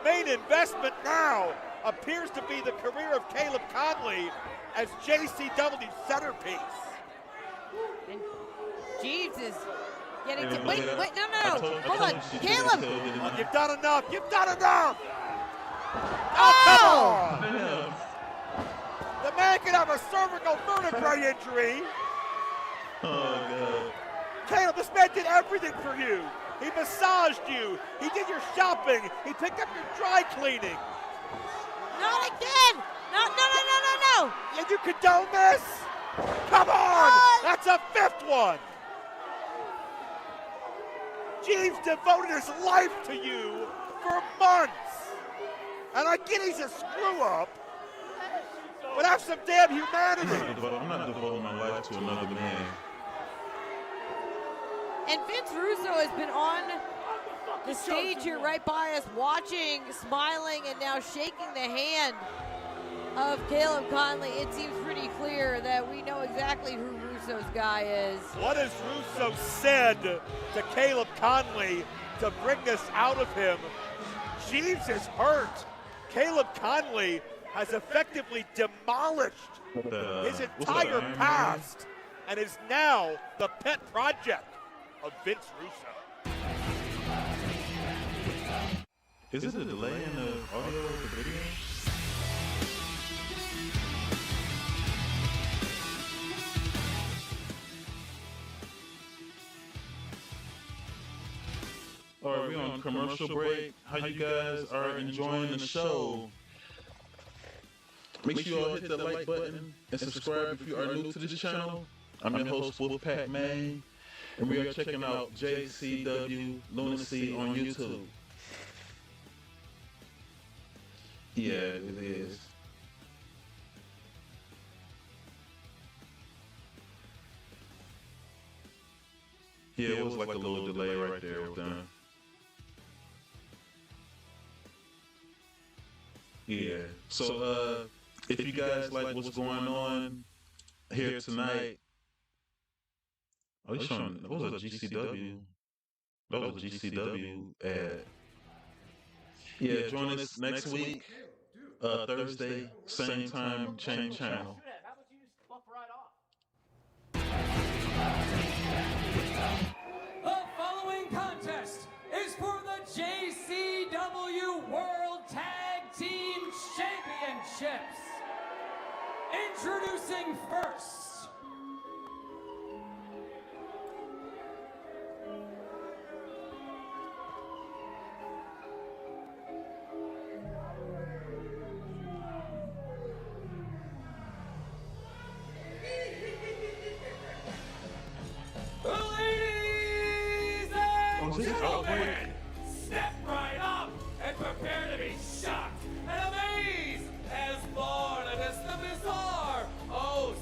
Speaker 3: main investment now appears to be the career of Caleb Konley as JCW centerpiece.
Speaker 4: And Jeeves is getting to. Wait, no. Hold on. Caleb!
Speaker 3: You've done enough. You've done enough. Oh, come on. The man can have a cervical vertebrae injury.
Speaker 1: Oh, God.
Speaker 3: Caleb, this man did everything for you. He massaged you. He did your shopping. He picked up your dry cleaning.
Speaker 4: Not again! No.
Speaker 3: And you condone this? Come on! That's a fifth one. Jeeves devoted his life to you for months. And I get he's a screw-up, but have some damn humanity.
Speaker 1: I'm not devoting my life to another man.
Speaker 4: And Vince Russo has been on the stage here right by us, watching, smiling, and now shaking the hand of Caleb Konley. It seems pretty clear that we know exactly who Russo's guy is.
Speaker 3: What has Russo said to Caleb Konley to bring this out of him? Jeeves is hurt. Caleb Konley has effectively demolished his entire past and is now the pet project of Vince Russo.
Speaker 1: Is it a delay in the audio of the video? commercial break. How you guys are enjoying the show? Make sure you all hit the like button and subscribe if you are new to this channel. I'm your host, Wolfpac, Maine, and we are checking out JCW Lunacy on YouTube. Yeah, it is. Yeah, it was like a little delay right there with them. Yeah. So, if you guys like what's going on here tonight, oh, you showing? What was a GCW? That was a GCW ad. Yeah, join us next week, Thursday, same time, same channel.
Speaker 2: The following contest is for the JCW World Tag Team Championships. Introducing first, step right up and prepare to be shocked and amazed as Barnabas the Bizarre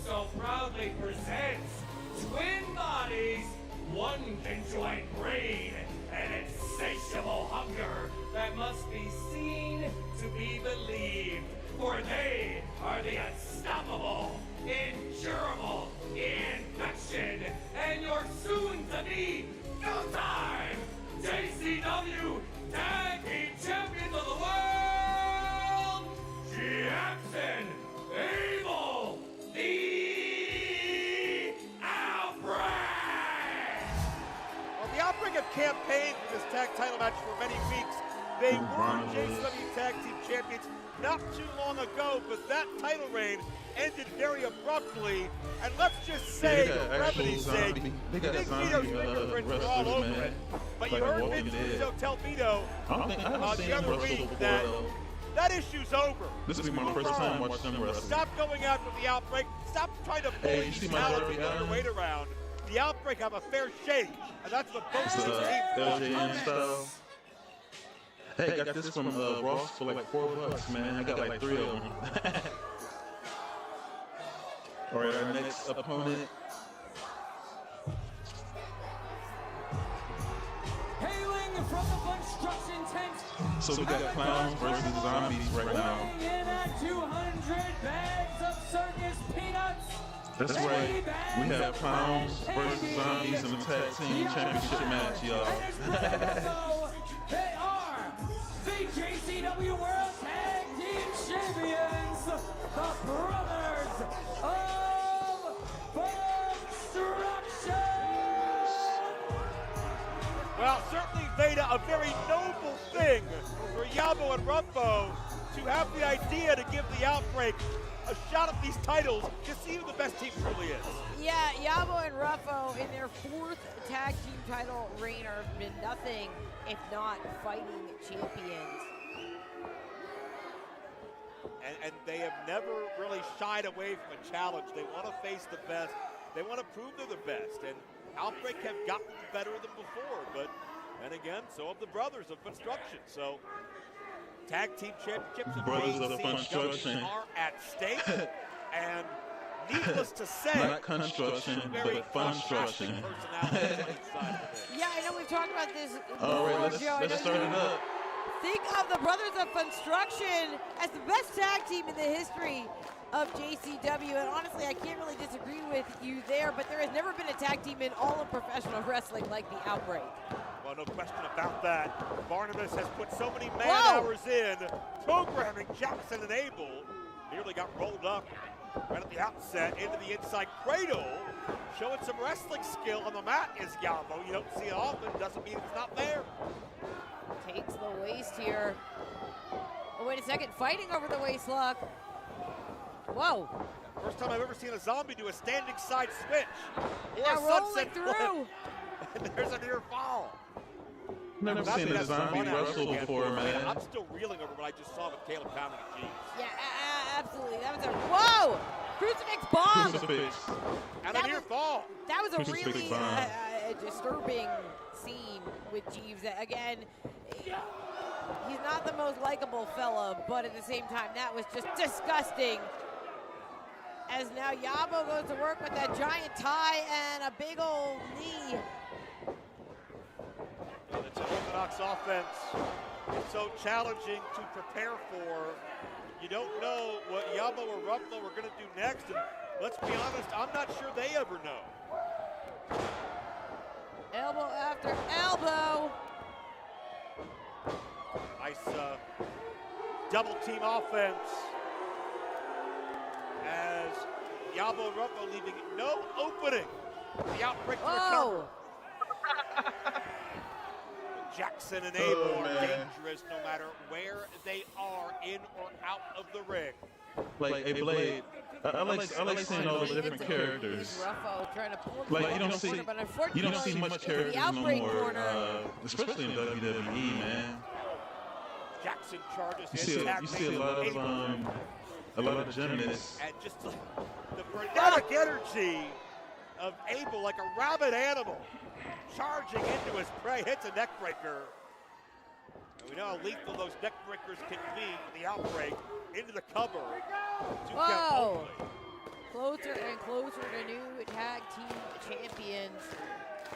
Speaker 2: so proudly presents Twin Bodies, One Conjoined Brain, and Insatiable Hunger that must be seen to be believed, for they are the unstoppable, incurable infection, and your soon-to-be no-time JCW Tag Team Champions of the World, Jackson Abel, the Outbreak!
Speaker 3: Well, the Outbreak have campaigned for this tag title match for many weeks. They were JCW Tag Team Champions not too long ago, but that title reign ended very abruptly. And let's just say, for brevity's sake, Big Vito's fingerprints were all over it. But you heard Vince Russo tell Vito the other week that that issue's over.
Speaker 1: This will be my first time watching them wrestle.
Speaker 3: Stop going after the Outbreak. Stop trying to bully these talents and throw their weight around. The Outbreak have a fair shake, and that's what both these teams
Speaker 1: LJN style. Hey, I got this from Ross for like $4, man. I got like 3 of them. All right, our next opponent.
Speaker 2: hailing from the Funstruction tent.
Speaker 1: So we got clowns versus zombies right now.
Speaker 2: Weighing in at 200 bags of circus peanuts.
Speaker 1: That's right. We have clowns versus zombies in the tag team championship match, y'all.
Speaker 2: They are the JCW World Tag Team Champions, the Brothers of Funstruction!
Speaker 3: Well, certainly, Veda, a very noble thing for Yabo and Ruffo to have the idea to give the Outbreak a shot at these titles to see who the best team truly is.
Speaker 4: Yeah, Yabo and Ruffo in their 4th tag team title reign have been nothing if not fighting champions.
Speaker 3: And they have never really shied away from a challenge. They want to face the best. They want to prove they're the best. And Outbreak have gotten better than before. But then again, so have the Brothers of Funstruction. So tag team championships of
Speaker 1: Brothers of Funstruction
Speaker 3: are at stake. And needless to say,
Speaker 1: not construction, but funstruction.
Speaker 4: Yeah, I know we've talked about this.
Speaker 1: All right, let's start it up.
Speaker 4: Think of the Brothers of Funstruction as the best tag team in the history of JCW, and honestly, I can't really disagree with you there, but there has never been a tag team in all of professional wrestling like the Outbreak.
Speaker 3: Well, no question about that. Barnabas has put so many man-hours in, programming Jackson and Abel. Nearly got rolled up right at the outset into the inside cradle. Showing some wrestling skill on the mat is Galvo. You don't see it often, doesn't mean it's not there.
Speaker 4: Takes the waist here. Oh, wait a second, fighting over the waist lock. Whoa.
Speaker 3: First time I've ever seen a zombie do a standing side switch. Or
Speaker 4: now
Speaker 3: a
Speaker 4: rolling
Speaker 3: sunset
Speaker 4: through.
Speaker 3: flip. And there's a near fall.
Speaker 1: Never seen a zombie wrestle before, man.
Speaker 3: I'm still reeling over what I just saw with Caleb Konley and Jeeves.
Speaker 4: Yeah, absolutely. That was a whoa! Crucifix bomb.
Speaker 1: Crucifix.
Speaker 3: And a near fall.
Speaker 4: That was a
Speaker 1: Crucifix
Speaker 4: really
Speaker 1: bomb.
Speaker 4: disturbing scene with Jeeves. Again, he's not the most likable fella, but at the same time, that was just disgusting. As now Yabo goes to work with that giant tie and a big old knee.
Speaker 3: It's an orthodox offense. It's so challenging to prepare for. You don't know what Yabo or Ruffalo are going to do next. And let's be honest, I'm not sure they ever know.
Speaker 4: Elbow after elbow.
Speaker 3: Nice double team offense. As Yabo and Ruffalo leaving no opening. The outbreak to recover. Jackson and Abel are dangerous no matter where they are, in or out of the ring.
Speaker 1: Like a Blade. I like seeing all the different characters. Like you don't see much characters no more, especially in WWE, man.
Speaker 3: Jackson charges.
Speaker 1: You see a lot of gymnasts.
Speaker 3: And just the frenetic energy of Abel, like a rabid animal, charging into his prey, hits a neck breaker. And we know how lethal those neck breakers can be in the outbreak. Into the cover.
Speaker 4: Whoa! Closer and closer to new tag team champions.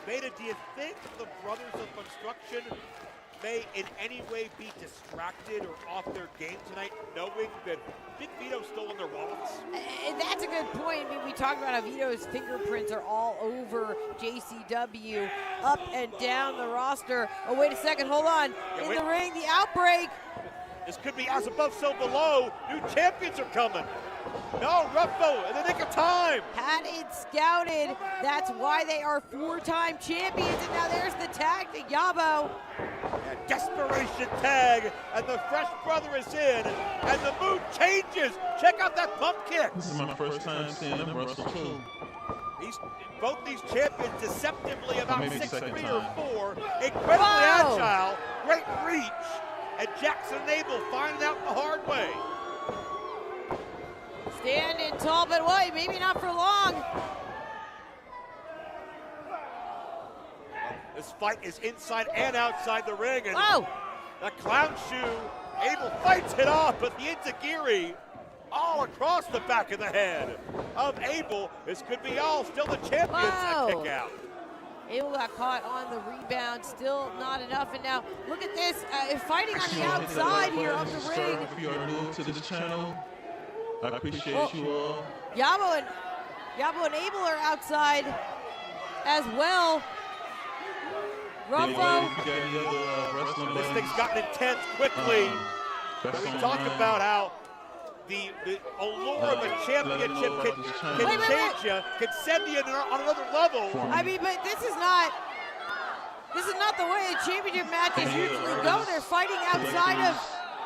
Speaker 3: Beta, do you think the Brothers of Funstruction may in any way be distracted or off their game tonight, knowing that Big Vito stolen their wallets?
Speaker 4: And that's a good point. I mean, we talked about how Vito's fingerprints are all over JCW, up and down the roster. Oh, wait a second, hold on. In the ring, the outbreak.
Speaker 3: This could be as above, so below. New champions are coming. No, Ruffalo in the nick of time.
Speaker 4: Had it scouted. That's why they are 4-time champions. And now there's the tag to Yabo.
Speaker 3: A desperation tag, and the Fresh Brother is in, and the mood changes. Check out that pump kick.
Speaker 1: This is my first time seeing them wrestle too.
Speaker 3: Both these champions deceptively about 6'3" or 4. Incredibly agile, great reach. And Jackson and Abel finding out the hard way.
Speaker 4: Standing tall, but wait, maybe not for long.
Speaker 3: This fight is inside and outside the ring. And
Speaker 4: oh!
Speaker 3: The clown shoe, Abel fights it off, but the enziguri all across the back of the head of Abel. This could be all still the champions at kick out.
Speaker 4: Abel got caught on the rebound, still not enough. And now look at this, fighting on the outside here of the ring.
Speaker 1: If you are new to this channel, I appreciate you all.
Speaker 4: Yabo and Abel are outside as well. Ruffalo.
Speaker 3: This thing's gotten intense quickly. We talk about how the allure of a championship can change you, can send you on another level.
Speaker 4: I mean, but this is not the way a championship matches usually go. They're fighting outside of,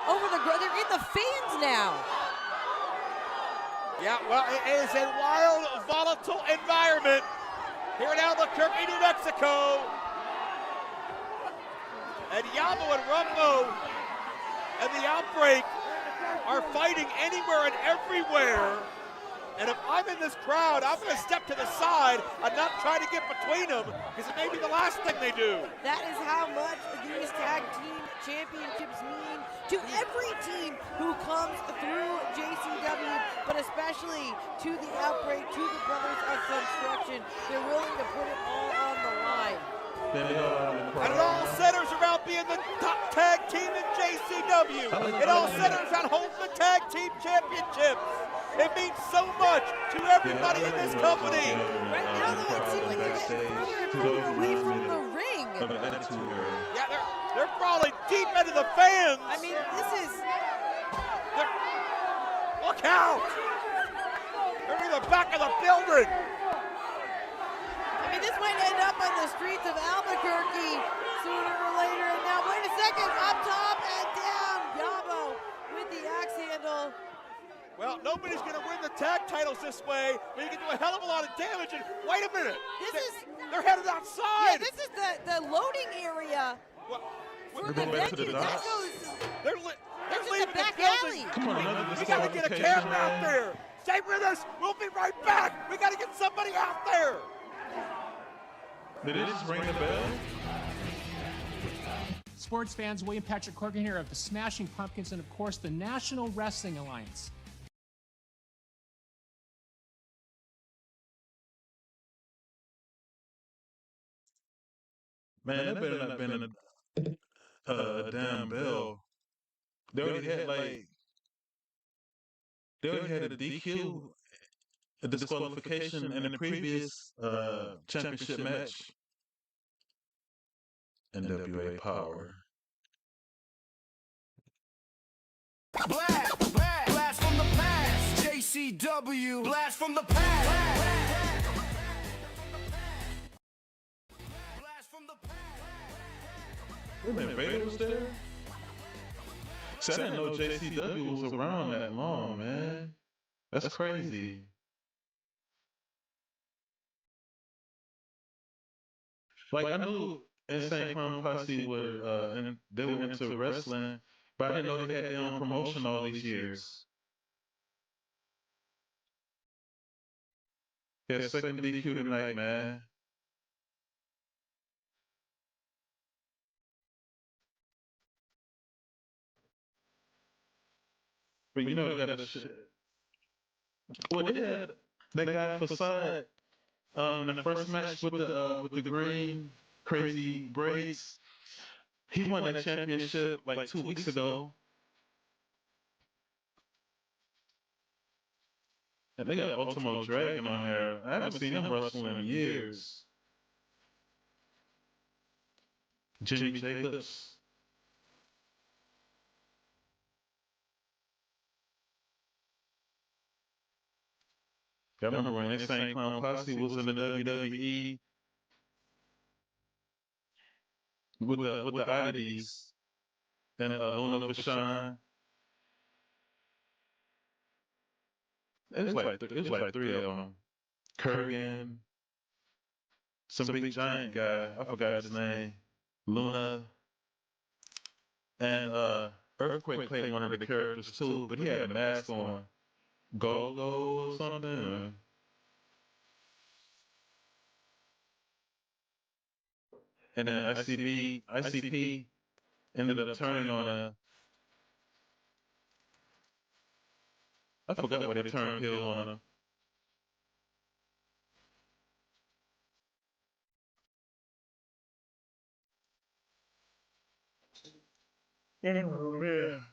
Speaker 4: they're in the fans now.
Speaker 3: Yeah, well, it is a wild, volatile environment here in Albuquerque, New Mexico. And Yabo and Ruffalo and the outbreak are fighting anywhere and everywhere. And if I'm in this crowd, I'm going to step to the side and not try to get between them, because it may be the last thing they do.
Speaker 4: That is how much these tag team championships mean to every team who comes through JCW, but especially to the outbreak, to the Brothers of Funstruction. They're willing to put it all on the line.
Speaker 3: And it all centers around being the top tag team in JCW. It all centers around holding the tag team championships. It means so much to everybody in this company.
Speaker 4: Right now, though, it seems like they're getting further and further away from the ring.
Speaker 3: Yeah, they're crawling deep into the fans.
Speaker 4: I mean, this is...
Speaker 3: Look out! They're in the back of the building.
Speaker 4: I mean, this might end up on the streets of Albuquerque sooner or later. And now, wait a second, up top and down. Yabo with the axe handle.
Speaker 3: Well, nobody's going to win the tag titles this way, but you can do a hell of a lot of damage. And wait a minute, they're headed outside.
Speaker 4: Yeah, this is the loading area
Speaker 1: We're going back to the docks.
Speaker 3: They're leaving the
Speaker 4: back
Speaker 3: building.
Speaker 4: alley.
Speaker 1: Come on, another
Speaker 3: We got to get a camera out there. Stay with us. We'll be right back. We got to get somebody out there.
Speaker 1: Did it just ring the bell?
Speaker 17: Sports fans, William Patrick Corgan here of the Smashing Pumpkins and, of course, the National Wrestling Alliance.
Speaker 1: Man, that better not been a damn bell. They already had a DQ, a disqualification in the previous championship match. NWA Power.
Speaker 10: Blast from the past. JCW, blast from the past.
Speaker 1: Wait a minute, Vito was there? See, I didn't know JCW was around that long, man. That's crazy. Like, I knew Insane Clown Posse were, and they were into wrestling, but I didn't know they had their own promotion all these years. Yeah, second DQ tonight, man. But you know, they got a shit. Well, they had that guy Facade in the first match with the green crazy braids. He won that championship like 2 weeks ago. And they got Ultimo Dragon on there. I haven't seen him wrestle in years. Jimmy Jacobs. I remember when Insane Clown Posse was in the WWE with the oddities and Unofficial. It was like 3 of them. Kurgan, some big giant guy, I forgot his name, Luna, and Earthquake played one of the characters too, but he had a mask on. Go or something. And then ICP ended up turning on I forgot what they turned heel on him. Oh, man.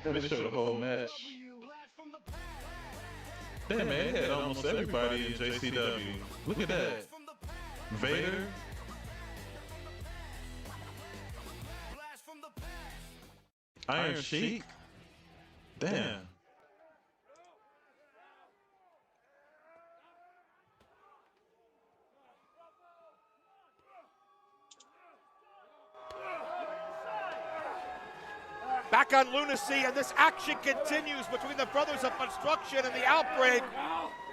Speaker 1: They showed the whole match. Damn, man, they had almost everybody in JCW. Look at that. Vader. Iron Sheik. Damn.
Speaker 3: Back on Lunacy, and this action continues between the Brothers of Funstruction and the Outbreak.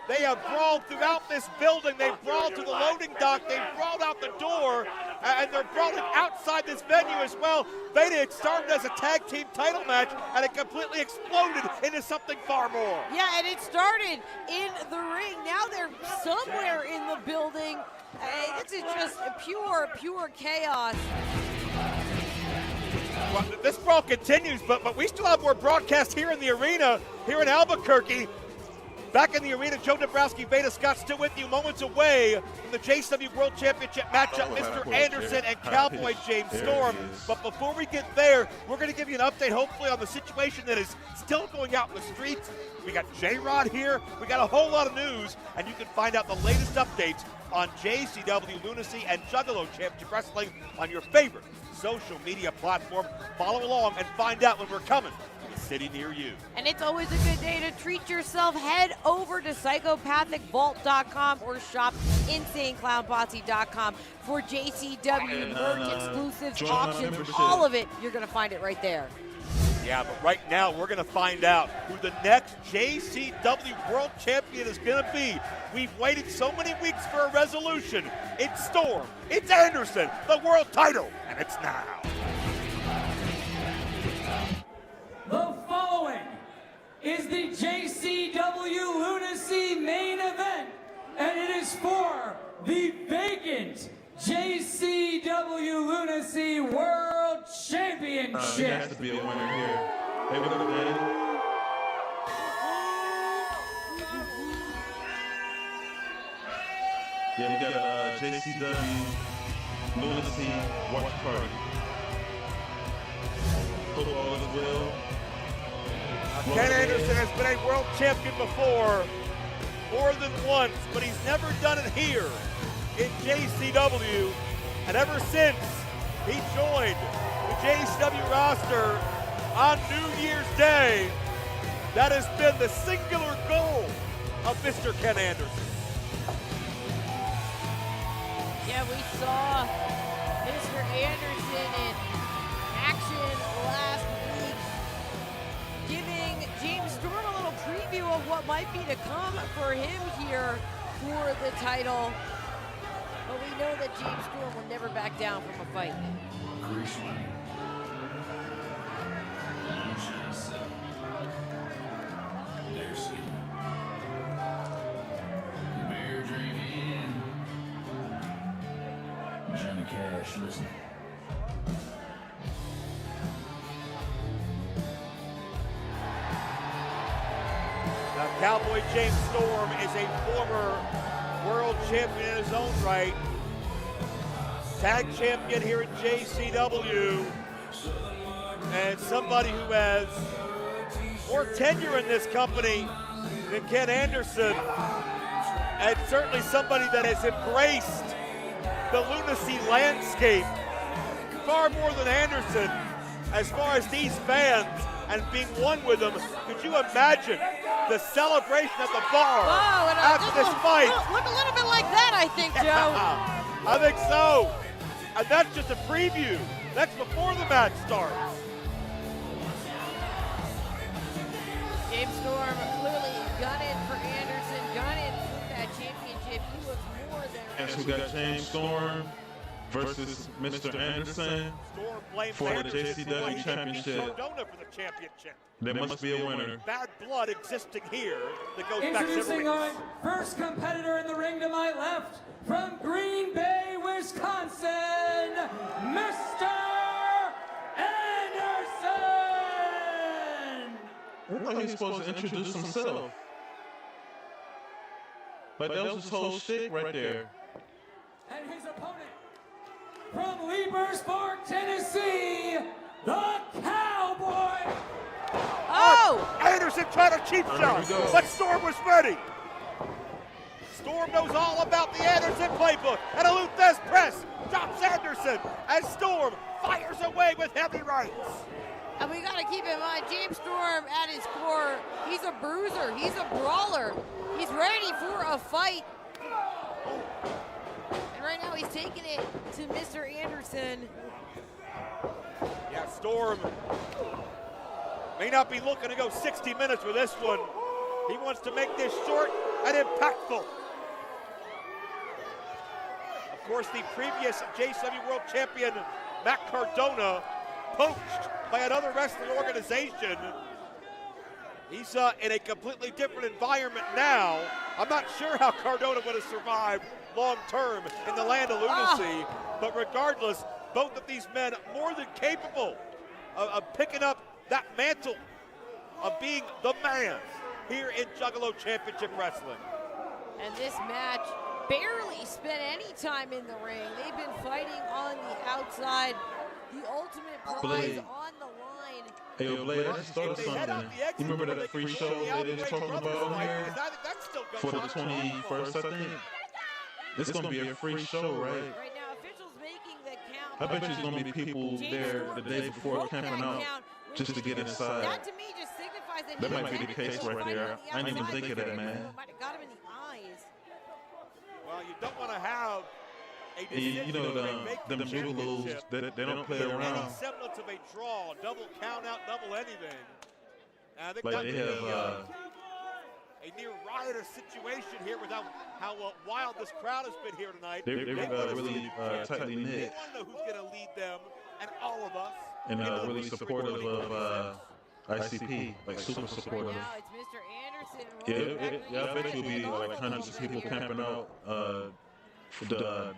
Speaker 3: They have brawled throughout this building. They've brawled to the loading dock. They've brawled out the door, and they're brawling outside this venue as well. Vito started as a tag team title match, and it completely exploded into something far more.
Speaker 4: Yeah, and it started in the ring. Now they're somewhere in the building. This is just pure chaos.
Speaker 3: Well, this brawl continues, but we still have more broadcasts here in the arena, here in Albuquerque. Back in the arena, Joe Dabrowski, Vito Scott still with you, moments away from the JCW World Championship matchup, Mr. Anderson and Cowboy James Storm. But before we get there, we're going to give you an update, hopefully, on the situation that is still going out in the streets. We got J-Rod here. We got a whole lot of news, and you can find out the latest updates on JCW Lunacy and Juggalo Championship Wrestling on your favorite social media platform. Follow along and find out when we're coming to a city near you.
Speaker 4: And it's always a good day to treat yourself. Head over to psychopathicvault.com or shop insaneclownposse.com for JCW merch, exclusives, auctions, all of it. You're going to find it right there.
Speaker 3: Yeah, but right now we're going to find out who the next JCW World Champion is going to be. We've waited so many weeks for a resolution. It's Storm, it's Anderson, the world title, and it's now.
Speaker 2: The following is the JCW Lunacy main event, and it is for the vacant JCW Lunacy World Championship.
Speaker 1: There has to be a winner here. Hey, what up, man? Yeah, we got a JCW Lunacy watch party. Hope all is well.
Speaker 3: Ken Anderson has been a world champion before, more than once, but he's never done it here in JCW. And ever since he joined the JCW roster on New Year's Day, that has been the singular goal of Mr. Ken Anderson.
Speaker 4: Yeah, we saw Mr. Anderson in action last week, giving James Storm a little preview of what might be to come for him here for the title. But we know that James Storm will never back down from a fight.
Speaker 16: Johnny Cash, listen.
Speaker 3: Now, Cowboy James Storm is a former world champion in his own right. Tag champion here at JCW. And somebody who has more tenure in this company than Ken Anderson. And certainly somebody that has embraced the lunacy landscape far more than Anderson as far as these fans and being one with them. Could you imagine the celebration at the bar after this fight?
Speaker 4: Look a little bit like that, I think, Joe.
Speaker 3: I think so. And that's just a preview. That's before the match starts.
Speaker 4: James Storm clearly gunning for Anderson, gunning for that championship. He looks more than
Speaker 1: And so we got James Storm versus Mr. Anderson for the JCW Championship. There must be a winner.
Speaker 3: Bad blood existing here that goes back
Speaker 2: Introducing
Speaker 3: several
Speaker 2: our
Speaker 3: weeks.
Speaker 2: first competitor in the ring to my left, from Green Bay, Wisconsin, Mr. Anderson!
Speaker 1: I thought he was supposed to introduce himself. But that was his whole shtick right there.
Speaker 2: And his opponent, from Leapersburg, Tennessee, the Cowboy!
Speaker 4: Oh!
Speaker 3: Anderson tried a cheap shot, but Storm was ready. Storm knows all about the Anderson playbook. And a Luthez press drops Anderson as Storm fires away with heavy rights.
Speaker 4: And we got to keep in mind, James Storm at his core, he's a bruiser, he's a brawler. He's ready for a fight. And right now he's taking it to Mr. Anderson.
Speaker 3: Yeah, Storm may not be looking to go 60 minutes with this one. He wants to make this short and impactful. Of course, the previous JCW World Champion, Matt Cardona, poached by another wrestling organization. He's in a completely different environment now. I'm not sure how Cardona would have survived long term in the land of lunacy, but regardless, both of these men more than capable of picking up that mantle of being the man here in Juggalo Championship Wrestling.
Speaker 4: And this match barely spent any time in the ring. They've been fighting on the outside. The ultimate prize on the line.
Speaker 1: Hey, yo, Blade, I just thought of something. You remember that free show they was talking about on here? For the 21st, I think? This is going to be a free show, right?
Speaker 4: Right now, officials making the count
Speaker 1: I bet there's gonna be people there the day before camping out just to get inside.
Speaker 4: That to me just signifies that
Speaker 1: That might be the case right there. I didn't even think of that, man.
Speaker 4: Might have got him in the eyes.
Speaker 3: Well, you don't want to have a decision.
Speaker 1: You know, them Juggalos, they don't play around.
Speaker 3: Any semblance of a draw, double count out, double anything. I think
Speaker 1: Like they have
Speaker 3: a near riotous situation here with how wild this crowd has been here tonight.
Speaker 1: they're really tightly knit.
Speaker 3: They want to know who's going to lead them and all of us.
Speaker 1: And really supportive of ICP, like super supportive.
Speaker 4: Now it's Mr. Anderson.
Speaker 1: Yeah, I bet you'll be like hundreds of people camping out for that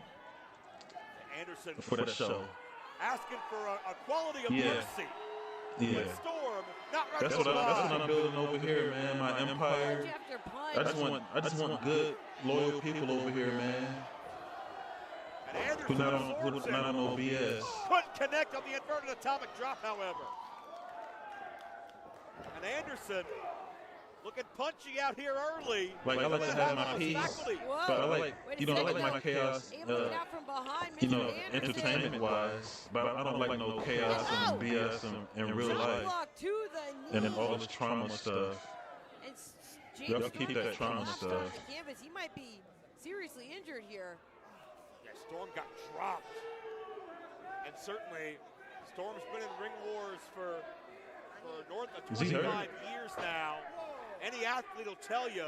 Speaker 1: show.
Speaker 3: Asking for a quality of
Speaker 1: Yeah.
Speaker 3: mercy.
Speaker 1: Yeah.
Speaker 3: But Storm, not right
Speaker 1: That's what I'm building over here, man. My empire. I just want good, loyal people over here, man. Who not on no BS.
Speaker 3: Couldn't connect on the inverted atomic drop, however. And Anderson looking punchy out here early.
Speaker 1: Like I like to have my peace, but I like I like my chaos. Entertainment-wise, but I don't like no chaos and BS in real life. And then all this trauma stuff. Y'all keep that trauma stuff.
Speaker 4: He might be seriously injured here.
Speaker 3: Yeah, Storm got dropped. And certainly, Storm's been in ring wars for north of 25 years now. Any athlete will tell you.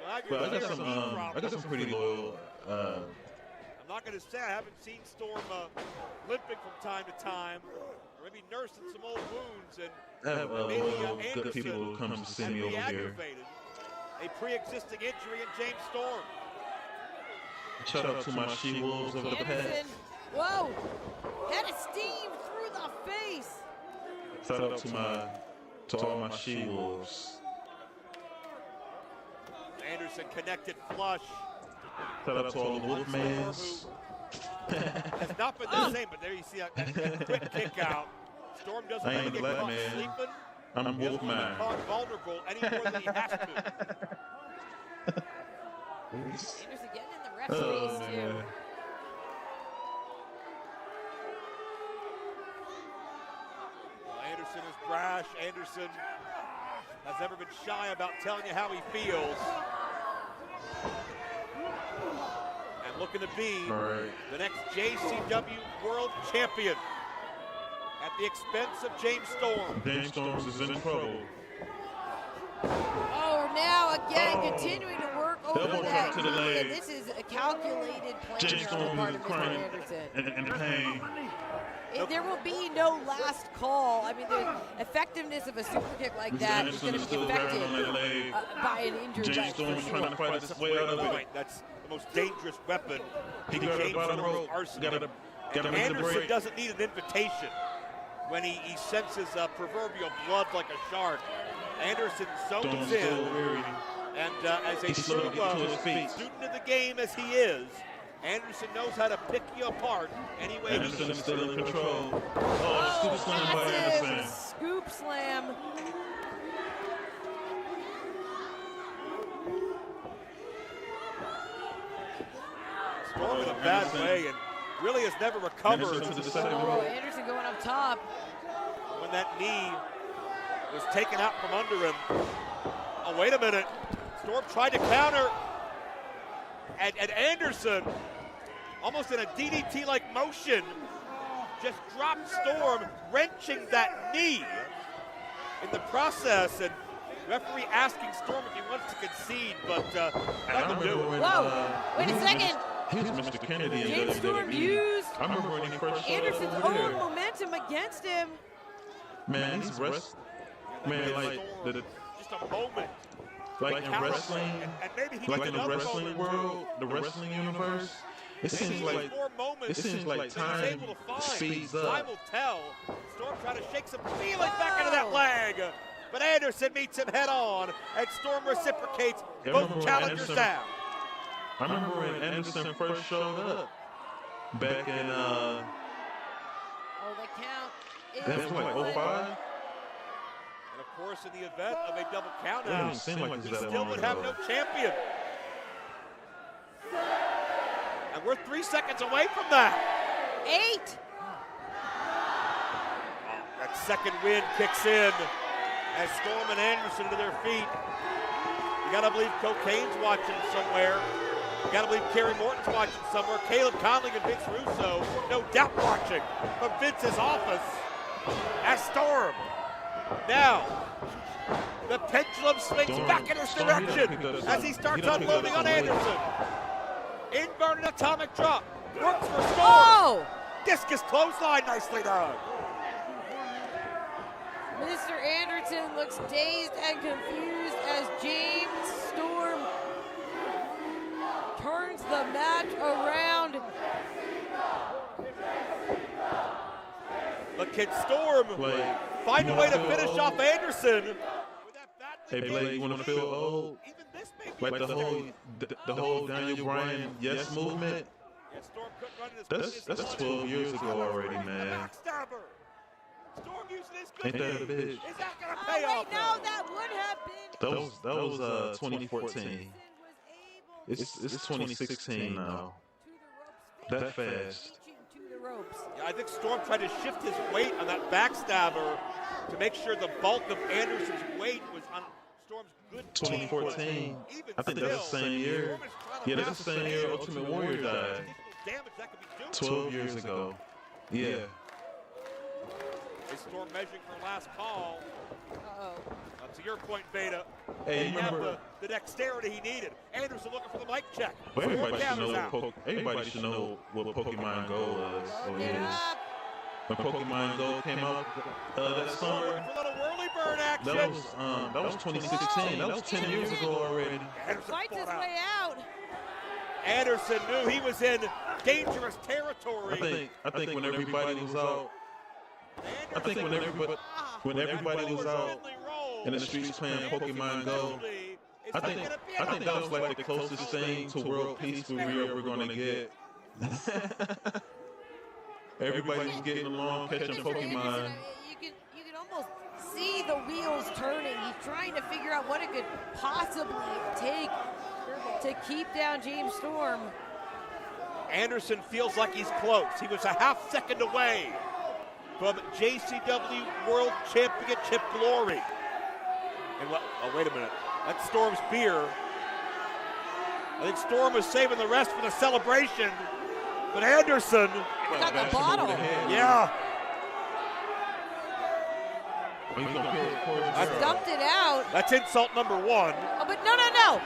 Speaker 1: Well, I got some pretty loyal.
Speaker 3: I'm not going to say I haven't seen Storm limping from time to time, or maybe nursing some old wounds, and
Speaker 1: I have
Speaker 3: maybe
Speaker 1: good people who come to see me over here.
Speaker 3: A pre-existing injury in James Storm.
Speaker 1: Shout out to my She-Wolves of the past.
Speaker 4: Whoa! Head of steam through the face.
Speaker 1: Shout out to all my She-Wolves.
Speaker 3: Anderson connected flush.
Speaker 1: Shout out to all the Wolfmans.
Speaker 3: Has not been the same, but there you see that quick kick out. Storm doesn't want to get caught sleeping.
Speaker 1: I'm Wolfman.
Speaker 3: Caught vulnerable any more than he has to.
Speaker 4: Anderson getting in the ref space too.
Speaker 3: Well, Anderson is brash. Anderson has never been shy about telling you how he feels. And looking to be the next JCW World Champion at the expense of James Storm.
Speaker 1: James Storm is in trouble.
Speaker 4: Oh, now again continuing to work over that
Speaker 1: to the
Speaker 4: knee,
Speaker 1: leg.
Speaker 4: and this is a calculated plan
Speaker 1: James
Speaker 4: on the
Speaker 1: Storm
Speaker 4: part
Speaker 1: is
Speaker 4: of Mr.
Speaker 1: crying
Speaker 4: Anderson.
Speaker 1: and pain.
Speaker 4: There will be no last call. I mean, the effectiveness of a super kick like that is going to be affected by an injured
Speaker 1: James
Speaker 4: leg.
Speaker 1: Storm trying to fight his way out of it.
Speaker 3: That's the most dangerous weapon
Speaker 1: He
Speaker 3: in
Speaker 1: got
Speaker 3: James
Speaker 1: a bottom
Speaker 3: Storm's
Speaker 1: rope.
Speaker 3: arsenal.
Speaker 1: Gotta
Speaker 3: And
Speaker 1: make the
Speaker 3: Anderson
Speaker 1: break.
Speaker 3: doesn't need an invitation when he senses proverbial blood like a shark. Anderson zones in. And as a true student of the game as he is, Anderson knows how to pick you apart any way
Speaker 1: Anderson
Speaker 3: he
Speaker 1: is still in control. Oh, scoop slam by Anderson.
Speaker 4: Scoop slam.
Speaker 3: Storm in a bad way and really has never recovered.
Speaker 4: Anderson going up top.
Speaker 3: When that knee was taken out from under him. Oh, wait a minute. Storm tried to counter. And Anderson, almost in a DDT-like motion, just dropped Storm, wrenching that knee in the process. And referee asking Storm if he wants to concede, but nothing to do.
Speaker 4: Whoa, wait a second.
Speaker 1: He's Mr. Kennedy.
Speaker 4: James Storm used
Speaker 1: I remember when he first showed
Speaker 4: Anderson's
Speaker 1: up over
Speaker 4: own
Speaker 1: there.
Speaker 4: momentum against him.
Speaker 1: Man, he's man, like
Speaker 3: just a moment.
Speaker 1: Like in wrestling,
Speaker 3: and maybe he
Speaker 1: like in the wrestling world, the wrestling universe, it seems like time speeds up.
Speaker 3: Time will tell. Storm trying to shake some feeling back into that leg. But Anderson meets him head on, and Storm reciprocates, both challengers down.
Speaker 1: I remember when Anderson first showed up back in
Speaker 4: Oh, the count is
Speaker 1: that's like 05.
Speaker 3: And of course, in the event of a double
Speaker 1: It didn't
Speaker 3: countout,
Speaker 1: seem like
Speaker 3: he
Speaker 1: it's that
Speaker 3: still
Speaker 1: long
Speaker 3: would have
Speaker 1: ago.
Speaker 3: no champion. And we're 3 seconds away from that.
Speaker 4: 8.
Speaker 3: That second wind kicks in as Storm and Anderson to their feet. You gotta believe Cokane's watching somewhere. You gotta believe Kerry Morton's watching somewhere. Caleb Konley and Vince Russo, no doubt watching from Vince's office. As Storm. Now, the pendulum swings back in his direction as he starts unloading on Anderson. Inverted atomic drop. Works for Storm.
Speaker 4: Oh!
Speaker 3: Discus clothesline, nicely done.
Speaker 4: Mr. Anderson looks dazed and confused as James Storm turns the match around.
Speaker 3: But can Storm find a way to finish off Anderson?
Speaker 1: Hey Blake, you want to feel old? Like the whole Daniel Bryan yes movement? That's 12 years ago already, man. Ain't that a bitch?
Speaker 3: Is that gonna pay off?
Speaker 4: No, that would have been.
Speaker 1: That was 2014. It's 2016 now. That fast.
Speaker 3: Yeah, I think Storm tried to shift his weight on that backstabber to make sure the bulk of Anderson's weight was on Storm's good
Speaker 1: 2014. I think that's the same year. Yeah, that's the same year Ultimate Warrior died. 12 years ago. Yeah.
Speaker 3: Is Storm measuring for last call?
Speaker 4: Uh-oh.
Speaker 3: To your point, Vito.
Speaker 1: Hey,
Speaker 3: he
Speaker 1: you
Speaker 3: had
Speaker 1: remember
Speaker 3: the dexterity he needed. Anderson looking for the mic check.
Speaker 1: But everybody should know what Pokemon Go was. When Pokemon Go came out that summer, that was 2016. That was 10 years ago already.
Speaker 4: Fights his way out.
Speaker 3: Anderson knew he was in dangerous territory.
Speaker 1: I think when everybody was out, when everybody was out in the streets playing Pokemon Go, I think that was like the closest thing to world peace we were ever gonna get. Everybody was getting along, catching Pokemon.
Speaker 4: You can almost see the wheels turning. He's trying to figure out what it could possibly take to keep down James Storm.
Speaker 3: Anderson feels like he's close. He was a half second away from JCW World Championship glory. And oh, wait a minute. That's Storm's beer. I think Storm was saving the rest for the celebration. But Anderson
Speaker 4: got the bottle.
Speaker 3: Yeah.
Speaker 4: Dumped it out.
Speaker 3: That's insult number 1.
Speaker 4: Oh, but no.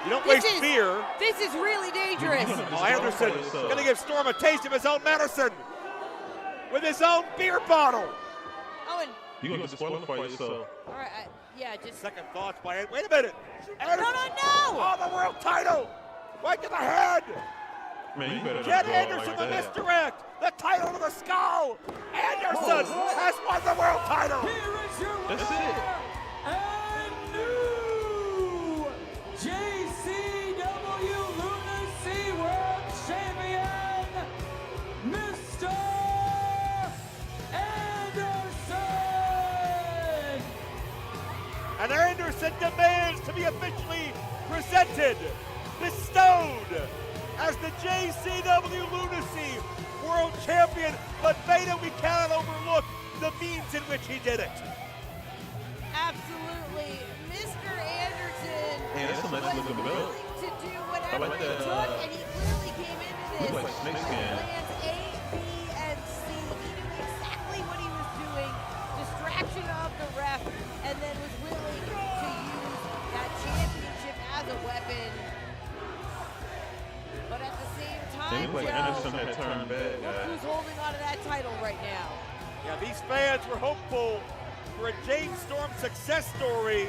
Speaker 3: You don't waste beer.
Speaker 4: This is really dangerous.
Speaker 3: Oh, Anderson going to give Storm a taste of his own medicine with his own beer bottle.
Speaker 4: Oh, and
Speaker 1: you're going to disqualify yourself.
Speaker 4: All right, just
Speaker 3: second thoughts by wait a minute. Anderson.
Speaker 4: No.
Speaker 3: Oh, the world title. Right to the head.
Speaker 1: Man, you better
Speaker 3: Get Anderson the misdirect. The title to the skull. Anderson has won the world title.
Speaker 2: That's it. And new JCW Lunacy World Champion, Mr. Anderson.
Speaker 3: And Anderson demands to be officially presented, bestowed as the JCW Lunacy World Champion. But Vito, we cannot overlook the means in which he did it.
Speaker 4: Absolutely. Mr. Anderson
Speaker 1: was willing
Speaker 4: to do whatever it took, and he clearly came into this with plans A, B, and C. He knew exactly what he was doing, distraction of the ref, and then was willing to use that championship as a weapon. But at the same time,
Speaker 1: Anderson had turned bad.
Speaker 4: Look who's holding on to that title right now.
Speaker 3: Yeah, these fans were hopeful for a James Storm success story.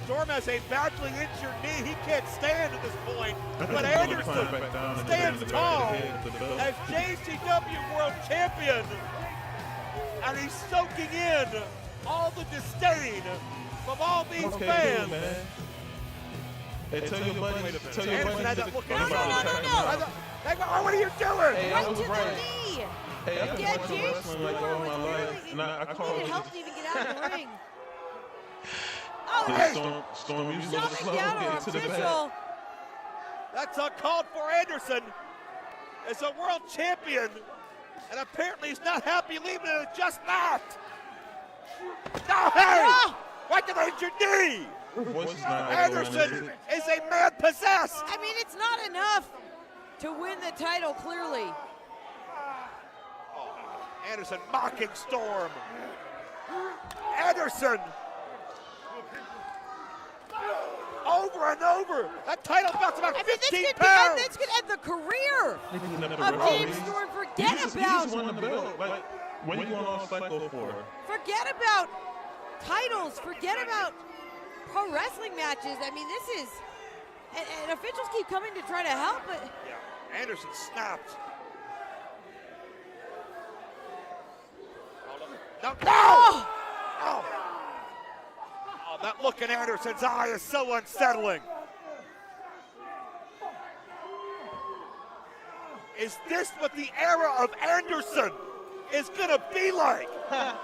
Speaker 3: Storm has a badly injured knee. He can't stand at this point. But Anderson stands tall as JCW World Champion. And he's soaking in all the disdain from all these fans.
Speaker 1: Hey, tell your buddy.
Speaker 3: No. What are you doing?
Speaker 4: Right to the knee.
Speaker 1: Hey, I've been watching wrestling like all my life, and I call it.
Speaker 4: Helped even get out of the ring.
Speaker 1: Storm usually slow
Speaker 4: down
Speaker 1: to the back.
Speaker 3: That's uncalled for. Anderson as a world champion And apparently he's not happy leaving it at just that. No, hey! Right to the injured knee! Anderson is a man possessed!
Speaker 4: I mean, it's not enough to win the title, clearly.
Speaker 3: Anderson mocking Storm. Anderson! Over and over! That title belt's about 15 pounds!
Speaker 4: This could end the career of James Storm. Forget about...
Speaker 1: won the belt. Like, when you going on cycle for?
Speaker 4: Forget about titles. Forget about pro wrestling matches. I mean, this is... And officials keep coming to try to help, but...
Speaker 3: Yeah, Anderson snapped. No! Oh, that look in Anderson's eye is so unsettling. Is this what the era of Anderson is going to be like?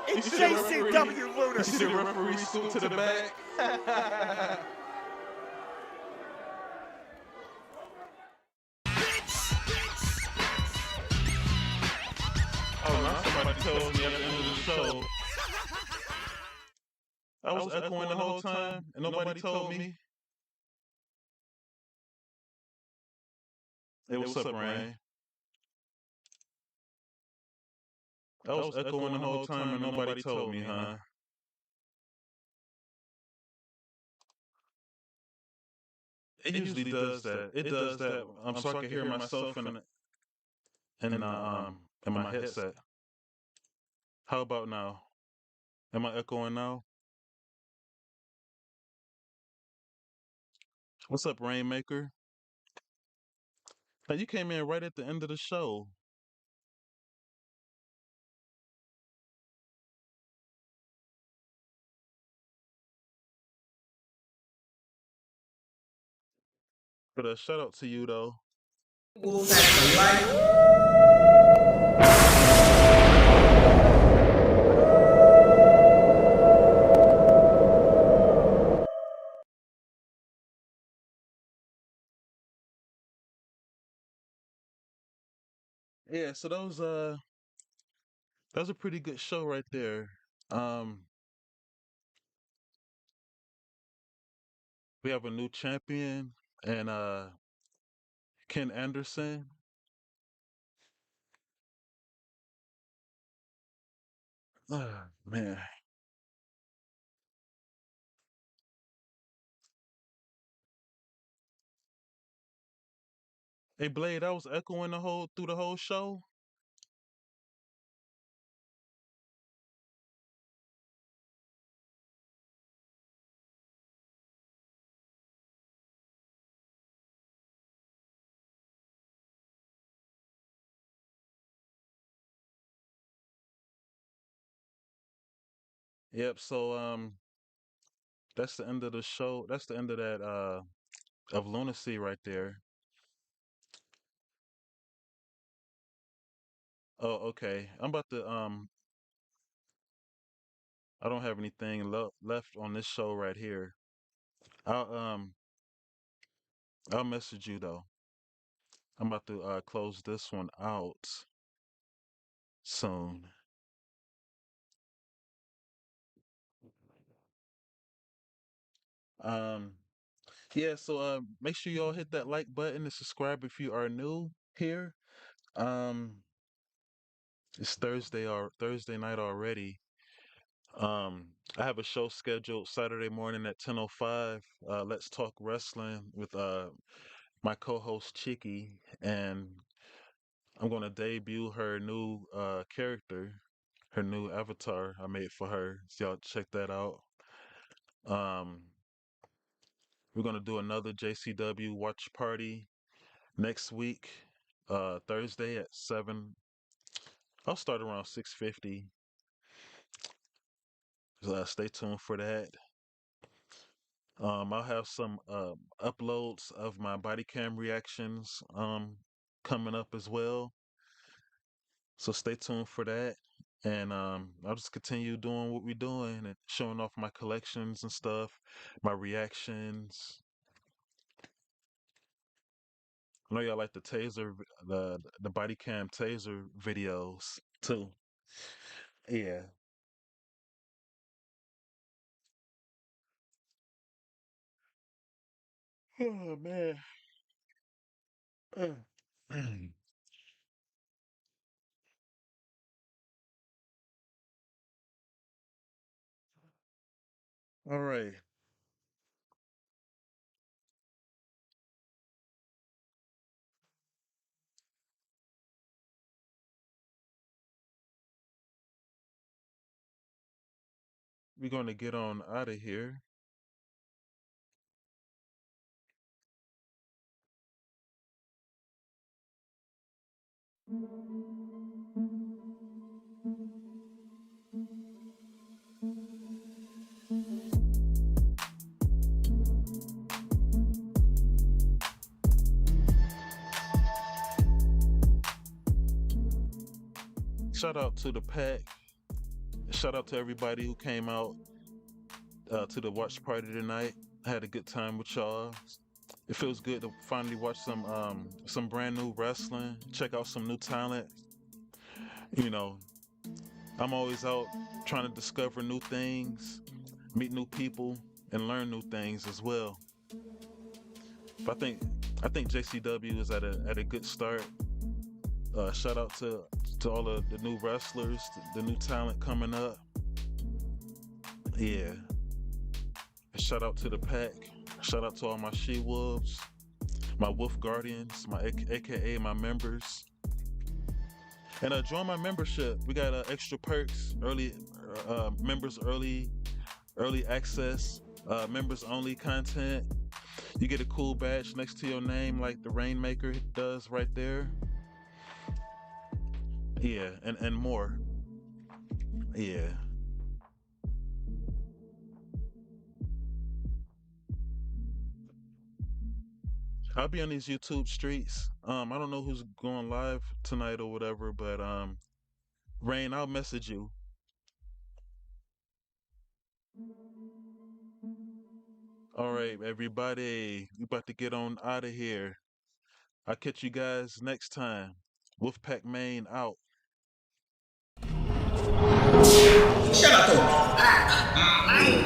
Speaker 3: It's JCW Lunacy.
Speaker 1: You see the referee scoot to the back? Oh, now somebody told me at the end of the show. I was echoing the whole time, and nobody told me. Hey, what's up, Ryan? I was echoing the whole time, and nobody told me, huh? It usually does that. It does that. So I can hear myself in my headset. How about now? Am I echoing now? What's up, Rainmaker? Hey, you came in right at the end of the show. But shout out to you though. Yeah, so that was a pretty good show right there. We have a new champion and Ken Anderson. Man. Hey Blade, I was echoing through the whole show. Yep, so that's the end of the show. That's the end of that of Lunacy right there. Oh, okay. I'm about to I don't have anything left on this show right here. I'll I'll message you though. I'm about to close this one out soon. Um yeah, so make sure y'all hit that like button and subscribe if you are new here. Um it's Thursday night already. I have a show scheduled Saturday morning at 10:05. Let's talk wrestling with my co-host Chicky, and I'm gonna debut her new character, her new avatar I made for her. So y'all check that out. Um, we're gonna do another JCW watch party next week, Thursday at 7. I'll start around 6:50. Stay tuned for that. I'll have some uploads of my body cam reactions coming up as well. So stay tuned for that. And I'll just continue doing what we're doing and showing off my collections and stuff, my reactions. know y'all like the taser, the body cam taser videos too. Yeah. Oh man. All right. We're going to get on out of here. Shout out to the pack. Shout out to everybody who came out to the watch party tonight. I had a good time with y'all. It feels good to finally watch some brand new wrestling. Check out some new talent. You know, I'm always out trying to discover new things, meet new people, and learn new things as well. But I think JCW is at a good start. Shout out to all of the new wrestlers, the new talent coming up. Yeah. And shout out to the pack. Shout out to all my she-wolves, my wolf guardians, my AKA my members. And join my membership. We got extra perks, early members early access, members only content. You get a cool badge next to your name like the Rainmaker does right there. Yeah, and more. Yeah. I'll be on these YouTube streets. I don't know who's going live tonight or whatever, but Rain, I'll message you. All right, everybody, we about to get on out of here. I'll catch you guys next time. Wolfpac Maine out.
Speaker 18: Shut up,